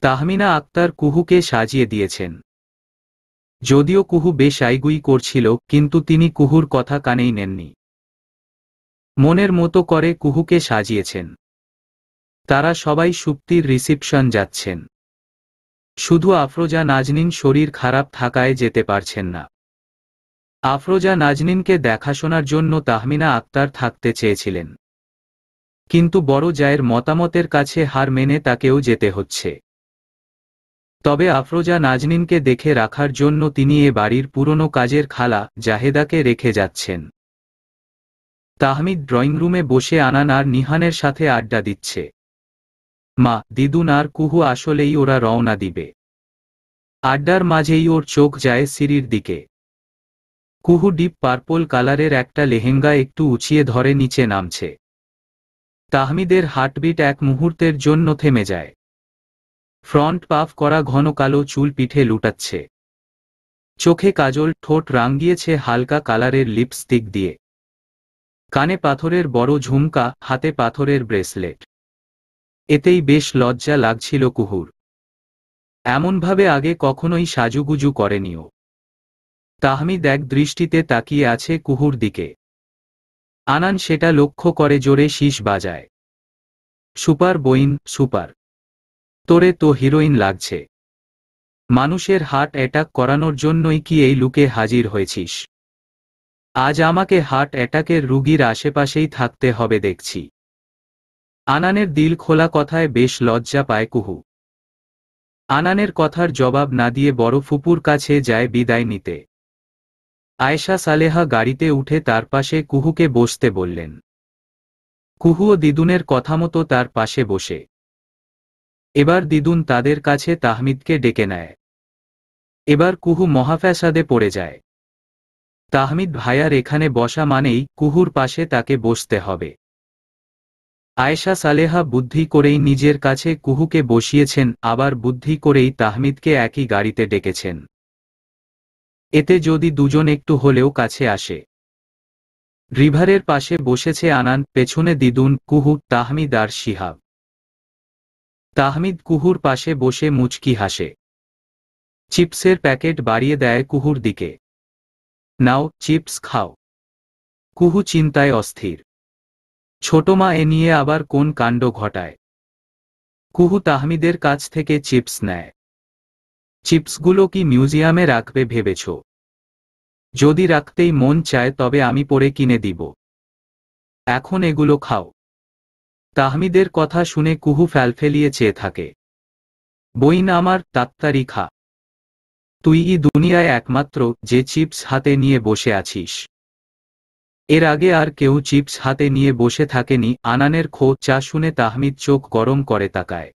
Speaker 2: তাহমিনা আক্তার কুহুকে সাজিয়ে দিয়েছেন। যদিও কুহু বেশ আইগুই করছিল, কিন্তু তিনি কুহুর কথা কানেই নেননি। মনের মতো করে কুহুকে সাজিয়েছেন। তারা সবাই সুপ্তির রিসিপশন যাচ্ছেন। শুধু আফরোজা নাজনীন শরীর খারাপ থাকায় যেতে পারছেন না। আফরোজা নাজনীনকে দেখাশোনার জন্য তাহমিনা আক্তার থাকতে চেয়েছিলেন, কিন্তু বড় জায়ের মতামতের কাছে হার মেনে তাকেও যেতে হচ্ছে। তবে আফরোজা নাজনীনকে দেখে রাখার জন্য তিনি এ বাড়ির পুরনো কাজের খালা জাহেদাকে রেখে যাচ্ছেন। তাহমিদ ড্রয়িং রুমে বসে আনান আর নিহানের সাথে আড্ডা দিচ্ছে। মা, দিদুন আর কুহু আসলেই ওরা রওনা দিবে। আড্ডার মাঝেই ওর চোখ যায় সিঁড়ির দিকে। কুহু ডিপ পার্পল কালারের একটা লেহেঙ্গা একটু উঁচিয়ে ধরে নিচে নামছে। তাহমিদের হার্টবিট এক মুহূর্তের জন্য থেমে যায়। ফ্রন্ট পাফ করা ঘন কালো চুল পিঠে লুটাচ্ছে। চোখে কাজল, ঠোঁট রাঙিয়েছে হালকা কালারের লিপস্টিক দিয়ে। কানে পাথরের বড় ঝুমকা, হাতে পাথরের ব্রেসলেট। এতেই বেশ লজ্জা লাগছিল কুহুর। এমনভাবে আগে কখনোই সাজুগুজু করেনিও। তাহমিদ এক দৃষ্টিতে তাকিয়ে আছে কুহুর দিকে। আনান সেটা লক্ষ্য করে জোরে শীষ বাজায়। সুপার বইন, সুপার। তোরে তো হিরোইন লাগছে। মানুষের হার্ট অ্যাটাক করানোর জন্যই কি এই লুকে হাজির হয়েছিস? আজ আমাকে হার্ট অ্যাটাকের রুগীর আশেপাশেই থাকতে হবে দেখছি। আনানের দিল খোলা কথায় বেশ লজ্জা পায় কুহু। আনানের কথার জবাব না দিয়ে বড় ফুপুর কাছে যায় বিদায় নিতে। আয়েশা সালেহা গাড়িতে উঠে তার পাশে কুহুকে বসতে বললেন। কুহু ও দিদুনের কথামতো তার পাশে বসে। এবার দিদুন তাদের কাছে তাহমিদকে ডেকে নেয়। এবার কুহু মহাফ্যাসাদে পড়ে যায়। তাহমিদ ভাইয়ার এখানে বসা মানেই কুহুর পাশে তাকে বসতে হবে। আয়েশা সালেহা বুদ্ধি করেই নিজের কাছে কুহুকে বসিয়েছেন, আবার বুদ্ধি করেই তাহমিদকে একই গাড়িতে ডেকেছেন। এতে যদি দুজন একটু হলেও কাছে আসে। ড্রাইভারের পাশে বসেছে আনান, পেছনে দিদুন, কুহু, তাহমিদ আর শিহাব। তাহমিদ কুহুর পাশে বসে মুচকি হাসে। চিপসের প্যাকেট বাড়িয়ে দেয় কুহুর দিকে। নাও, চিপস খাও। কুহু চিন্তায় অস্থির। ছোট মা এ নিয়ে আবার কোন কাণ্ড ঘটায়। কুহু তাহমিদের কাছ থেকে চিপস নেয়। চিপসগুলো কি মিউজিয়ামে রাখবে ভেবেছ? যদি রাখতেই মন চায় তবে আমি পরে কিনে দিব। এখন এগুলো খাও। তাহমিদের কথা শুনে কুহু ফ্যালফেলিয়ে চেয়ে থাকে। বইন আমার, তাড়াতাড়ি খা। তুই দুনিয়ায় একমাত্র যে চিপস হাতে নিয়ে বসে আছিস। এর আগে আর কেউ চিপস হাতে নিয়ে বসে থাকেনি। আনানের খোঁচা শুনে তাহমিদ চোখ গরম করে তাকায়।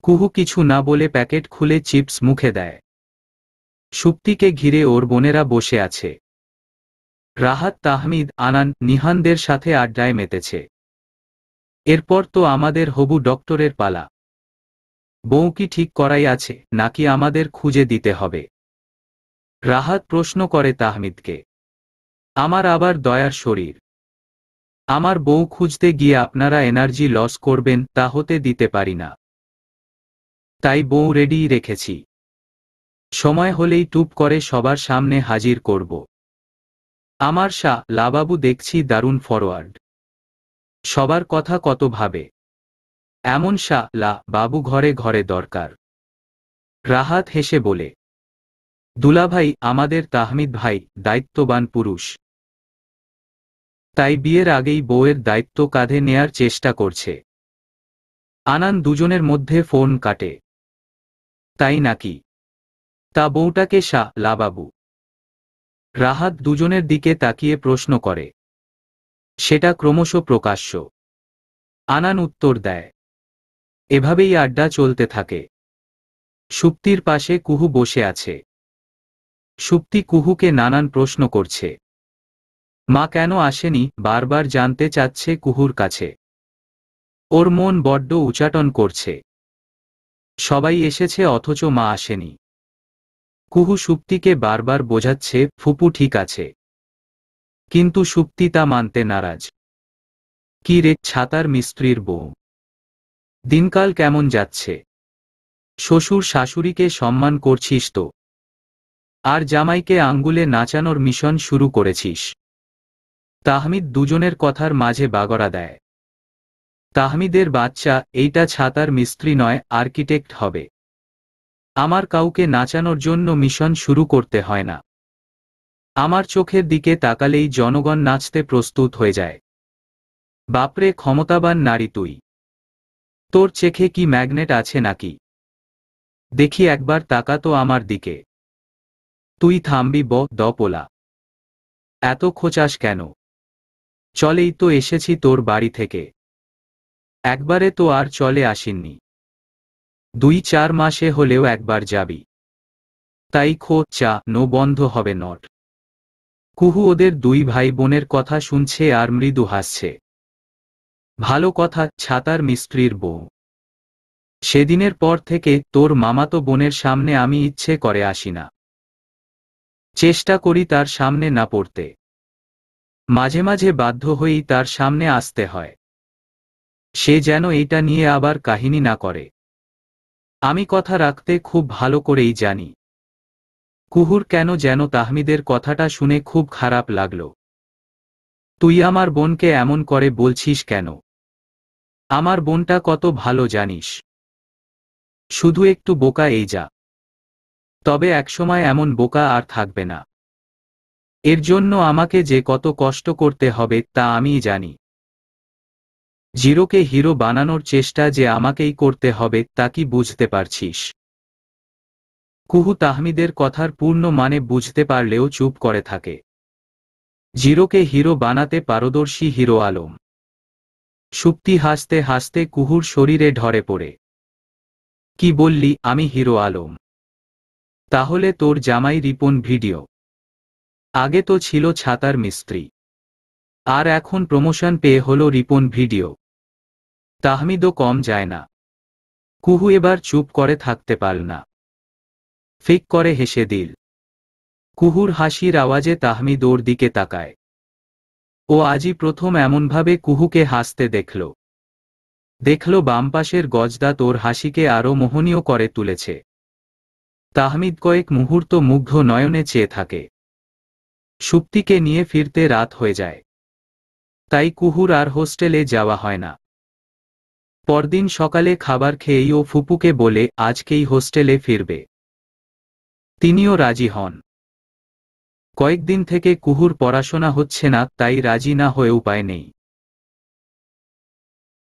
Speaker 2: কুহু কিছু না বলে প্যাকেট খুলে চিপস মুখে দেয়। সুপ্তিকে ঘিরে ওর বোনেরা বসে আছে। রাহাত, তাহমিদ, আনান, নিহানদের সাথে আড্ডায় মেতেছে। এরপর তো আমাদের হবু ডক্টরের পালা। বউ কি ঠিক করাই আছে, নাকি আমাদের খুঁজে দিতে হবে? রাহাত প্রশ্ন করে তাহমিদকে। আমার আবার দয়ার শরীর। আমার বউ খুঁজতে গিয়ে আপনারা এনার্জি লস করবেন, তা হতে দিতে পারি না। তাই বউ রেডিই রেখেছি। সময় হলেই টুপ করে সবার সামনে হাজির করব। আমার শাহ লাবাবু দেখছি দারুণ ফরওয়ার্ড। সবার কথা কত ভাবে। এমন শাহ লা বাবু ঘরে ঘরে দরকার। রাহাত হেসে বলে, দুলাভাই, আমাদের তাহমিদ ভাই দায়িত্ববান পুরুষ। তাই বিয়ের আগেই বউয়ের দায়িত্ব কাঁধে নেয়ার চেষ্টা করছে। আনান দুজনের মধ্যে ফোন কাটে। তাই নাকি? তা বউটাকে শাহ লাবাবু? রাহাত দুজনের দিকে তাকিয়ে প্রশ্ন করে। সেটা ক্রমশ প্রকাশ্য। আনান উত্তর দেয়। এভাবেই আড্ডা চলতে থাকে। সুপ্তির পাশে কুহু বসে আছে। সুপ্তি কুহুকে নানান প্রশ্ন করছে। মা কেন আসেনি বারবার জানতে চাচ্ছে কুহুর কাছে। ওর মন বড্ড উচাটন করছে। সবাই এসেছে অথচ মা আসেনি। কুহু সুপ্তিকে বারবার বোঝাচ্ছে ফুপু ঠিক আছে। কিন্তু সুপ্তি তা মানতে নারাজ। কি রে ছাতার মিস্ত্রির বউ, দিনকাল কেমন যাচ্ছে? শ্বশুর শাশুড়িকে সম্মান করছিস তো? আর জামাইকে আঙ্গুলে নাচানোর মিশন শুরু করেছিস? তাহমিদ দুজনের কথার মাঝে বাগড়া দেয়। তাহমিদের বাচ্চা এইটা ছাতার মিস্ত্রি নয়, আর্কিটেক্ট হবে। আমার কাউকে নাচানোর জন্য মিশন শুরু করতে হয় না। আমার চোখের দিকে তাকালেই জনগণ নাচতে প্রস্তুত হয়ে যায়। বাপরে, ক্ষমতাবান নারী তুই। তোর চোখে কি ম্যাগনেট আছে নাকি? দেখি একবার তাকা তো আমার দিকে। তুই থামবি দপোলা? এত খোঁচাস কেন? চলেই তো এসেছি তোর বাড়ি থেকে। একবারে তো আর চলে আসিননি। 2-4 মাসে হলেও একবার যাবি। তাই চা নো বন্ধ হবে নট। কুহু ওদের দুই ভাই বোনের কথা শুনছে আর মৃদু হাসছে। ভালো কথা, ছাতার মিস্ত্রির বউ। সেদিনের পর থেকে তোর মামাতো বোনের সামনে আমি ইচ্ছে করে আসি না। চেষ্টা করি তার সামনে না পড়তে। মাঝে মাঝে বাধ্য হয়েই তার সামনে আসতে হয়। সে যেন এইটা নিয়ে আবার কাহিনী না করে। আমি কথা রাখতে খুব ভালো করেই জানি। কুহুর কেন যেন তাহমিদের কথাটা শুনে খুব খারাপ লাগল। তুই আমার বোনকে এমন করে বলছিস কেন? আমার বোনটা কত ভালো জানিস। শুধু একটু বোকা এই যা। তবে একসময় এমন বোকা আর থাকবে না। এর জন্য আমাকে যে কত কষ্ট করতে হবে তা আমিই জানি। জিরোকে হিরো বানানোর চেষ্টা যে আমাকেই করতে হবে তা কি বুঝতে পারছিস? কুহু তাহমিদের কথার পূর্ণ মানে বুঝতে পারলেও চুপ করে থাকে। জিরোকে হিরো বানাতে পারদর্শী হিরো আলম। সুপ্তি হাসতে হাসতে কুহুর শরীরে ঢরে পড়ে। কি বললি আমি হিরো আলম? তাহলে তোর জামাই রিপন ভিডিও। আগে তো ছিল ছাতার মিস্ত্রি। আর এখন প্রমোশন পেয়ে হলো রিপন ভিডিও। তাহমিদও কম যায় না। কুহু এবার চুপ করে থাকতে পারল না। ফিক করে হেসে দিল। কুহুর হাসির আওয়াজে তাহমিদ ওর দিকে তাকায়। ও আজই প্রথম এমনভাবে কুহুকে হাসতে দেখল বাম পাশের গজদাত ওর হাসিকে আরও মোহনীয় করে তুলেছে। তাহমিদ কয়েক মুহূর্ত মুগ্ধ নয়নে চেয়ে থাকে। সুপ্তিকে নিয়ে ফিরতে রাত হয়ে যায়। তাই কুহুর আর হোস্টেলে যাওয়া হয় না। পরদিন সকালে খাবার খেয়েই ও ফুপুকে বলে আজকেই হোস্টেলে ফিরবে। তিনিও রাজি হন। কয়েকদিন থেকে কুহুর পড়াশোনা হচ্ছে না, তাই রাজি না হয়ে উপায় নেই।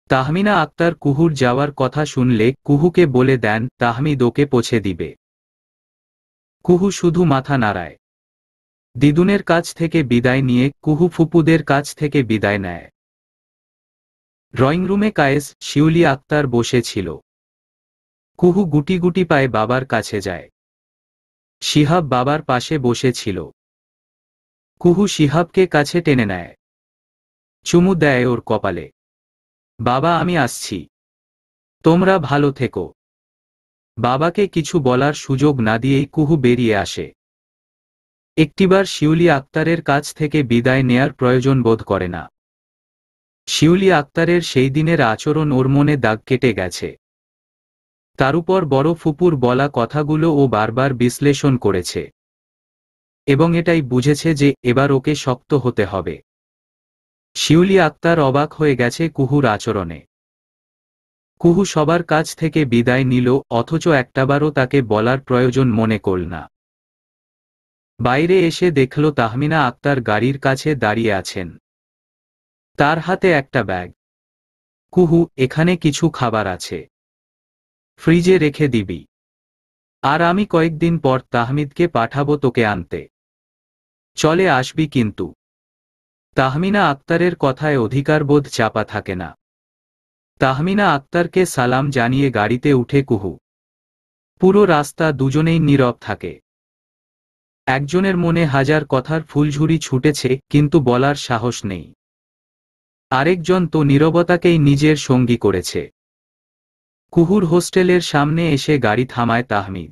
Speaker 2: তাহমিনা আক্তার কুহুর যাওয়ার কথা শুনলে কুহুকে বলে দেন তাহমিদ ওকে পৌঁছে দিবে। কুহু শুধু মাথা নাড়ায়। দিদুনের কাছ থেকে বিদায় নিয়ে কুহু ফুপুদের কাছ থেকে বিদায় নেয়। ড্রয়িং রুমে কায়েস, শিউলি আক্তার বসে ছিল। কুহু গুটি গুটি পায়ে বাবার কাছে যায়। শিহাব বাবার পাশে বসেছিল। কুহু শিহাবকে কাছে টেনে নেয়, চুমু দেয় ওর কপালে। বাবা আমি আসছি, তোমরা ভালো থেকো। বাবাকে কিছু বলার সুযোগ না দিয়েই কুহু বেরিয়ে আসে। একটিবার শিউলি আক্তারের কাছ থেকে বিদায় নেয়ার প্রয়োজন বোধ করে না। শিউলি আক্তারের সেই দিনের আচরণ ওর মনে দাগ কেটে গেছে। তার উপর বড় ফুপুর বলা কথাগুলো ও বারবার বিশ্লেষণ করেছে এবং এটাই বুঝেছে যে এবার ওকে শক্ত হতে হবে। শিউলি আক্তার অবাক হয়ে গেছে কুহুর আচরণে। কুহু সবার কাছ থেকে বিদায় নিল, অথচ একটাবারও তাকে বলার প্রয়োজন মনে করল না। বাইরে এসে দেখল তাহমিনা আক্তার গাড়ির কাছে দাঁড়িয়ে আছেন। তার হাতে একটা ব্যাগ। কুহু, এখানে কিছু খাবার আছে, ফ্রিজে রেখে দিবি। আর আমি কয়েকদিন পর তাহমিদকে পাঠাবো তোকে আনতে, চলে আসবি কিন্তু। তাহমিনা আক্তারের কথায় অধিকারবোধ চাপা থাকে না। তাহমিনা আক্তারকে সালাম জানিয়ে গাড়িতে উঠে কুহু। পুরো রাস্তা দুজনেই নীরব থাকে। একজনের মনে হাজার কথার ফুলঝুরি ছুটেছে, কিন্তু বলার সাহস নেই। আরেকজন তো নীরবতাকেই নিজের সঙ্গী করেছে। কুহুর হোস্টেলের সামনে এসে গাড়ি থামায় তাহমিদ।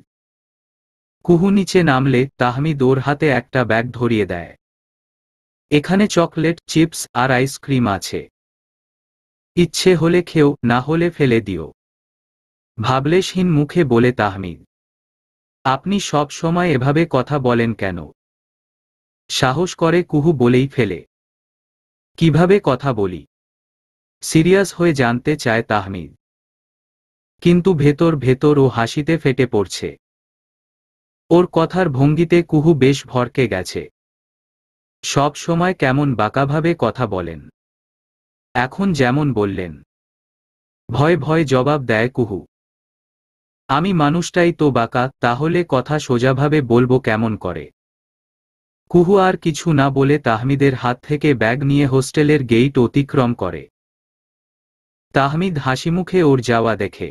Speaker 2: কুহু নিচে নামলে তাহমিদ ওর হাতে একটা ব্যাগ ধরিয়ে দেয়। এখানে চকলেট, চিপস আর আইসক্রিম আছে, ইচ্ছে হলে খেও, না হলে ফেলে দিও। ভাবলেশহীন মুখে বলে তাহমিদ। আপনি সব সময় এভাবে কথা বলেন কেন? সাহস করে কুহু বলেই ফেলে। কিভাবে কথা বলি? সিরিয়াস হয়ে জানতে চায় তাহমিদ। কিন্তু ভেতর ভেতর ও হাসিতে ফেটে পড়ছে। ওর কথার ভঙ্গিতে কুহু বেশ ভরকে গেছে। সব সময় কেমন বাঁকাভাবে কথা বলেন, এখন যেমন বললেন। ভয় ভয় জবাব দেয় কুহু। আমি মানুষটাই তো বাঁকা, তাহলে কথা সোজাভাবে বলবো কেমন করে? কুহু আর কিছু না বলে তাহমিদের হাত থেকে ব্যাগ নিয়ে হোস্টেলের গেইট অতিক্রম করে। তাহমিদ হাসিমুখে ওর যাওয়া দেখে।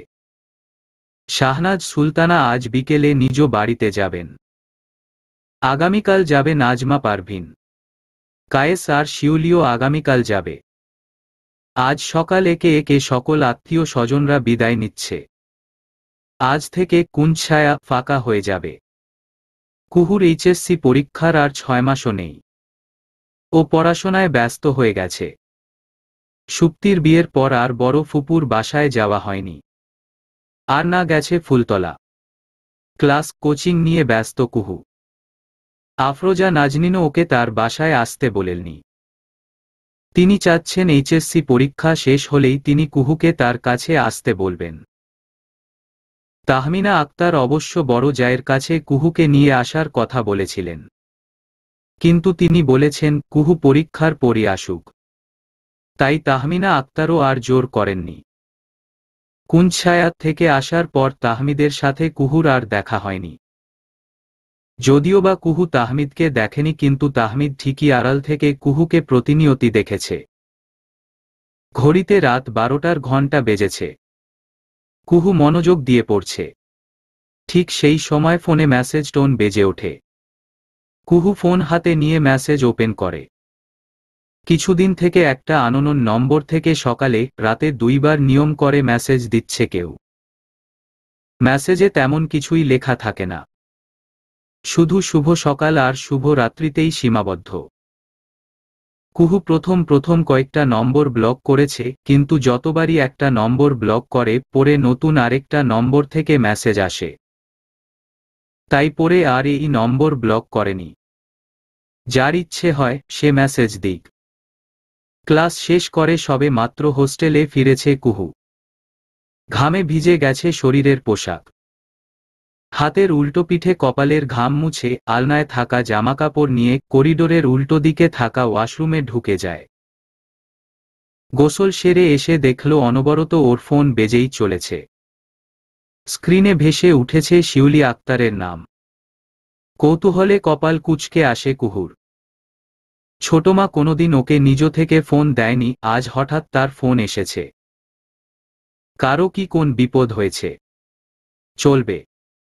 Speaker 2: শাহনাজ সুলতানা আজ বিকেলে নিজ বাড়িতে যাবেন। আগামীকাল যাবে নাজমা পারভিন। কায়েস আর শিউলিও আগামীকাল যাবে। আজ সকাল একে একে সকল আত্মীয় স্বজনরা বিদায় নিচ্ছে। আজ থেকে কুঞ্ছায়া ফাঁকা হয়ে যাবে। কুহুর এইচএসসি পরীক্ষার আর 6 মাসও নেই। ও পড়াশোনায় ব্যস্ত হয়ে গেছে। সুপ্তির বিয়ের পর আর বড় ফুপুর বাসায় যাওয়া হয়নি। আর না গেছে ফুলতলা। ক্লাস, কোচিং নিয়ে ব্যস্ত কুহু। আফরোজা নাজনীনও ওকে তার বাসায় আসতে বলেননি। তিনি চাচ্ছেন এইচএসসি পরীক্ষা শেষ হলেই তিনি কুহুকে তার কাছে আসতে বলবেন। তাহমিনা আক্তার অবশ্য বড় জায়ের কাছে কুহুকে নিয়ে আসার কথা বলেছিলেন, কিন্তু তিনি বলেছেন কুহু পরীক্ষার পরই আসুক। তাই তাহমিনা আক্তারও আর জোর করেননি। কুঞ্ছায়া থেকে আসার পর তাহমিদের সাথে কুহুর আর দেখা হয়নি। যদিওবা কুহু তাহমিদকে দেখেনি, কিন্তু তাহমিদ ঠিকই আড়াল থেকে কুহুকে প্রতিনিয়তি দেখেছে। ঘড়িতে রাত 12টার ঘণ্টা বেজেছে। কুহু মনোযোগ দিয়ে পড়ছে। ঠিক সেই সময় ফোনে মেসেজ টোন বেজে ওঠে। কুহু ফোন হাতে নিয়ে মেসেজ ওপেন করে। কিছুদিন থেকে একটা আননোন নম্বর থেকে সকালে রাতে 2 বার নিয়ম করে মেসেজ দিচ্ছে কেউ। মেসেজে তেমন কিছুই লেখা থাকে না, শুধু শুভ সকাল আর শুভ রাত্রিতেই সীমাবদ্ধ। কুহু প্রথম কয়েকটা নম্বর ব্লক করেছে, কিন্তু যতবারই একটা নম্বর ব্লক করে পরে নতুন আরেকটা নম্বর থেকে মেসেজ আসে। তাই পরে আর এই নম্বর ব্লক করেনি। যার ইচ্ছে হয় সে মেসেজ দিক। ক্লাস শেষ করে সবে মাত্র হোস্টেলে ফিরেছে কুহু। ঘামে ভিজে গেছে শরীরের পোশাক। হাতের উল্টো পিঠে কপালের ঘাম মুছে আলনায় থাকা জামাকাপড় নিয়ে করিডোরের উল্টো দিকে থাকা ওয়াশরুমে ঢুকে যায়। গোসল সেরে এসে দেখল অনবরত ওর ফোন বেজেই চলেছে। স্ক্রিনে ভেসে উঠেছে শিউলি আক্তারের নাম। কৌতূহলে কপাল কুঁচকে আসে কুহুর। ছোটমা কোনোদিন ওকে নিজ থেকে ফোন দেয়নি, আজ হঠাৎ তার ফোন এসেছে। কারো কি কোন বিপদ হয়েছে? চলবে।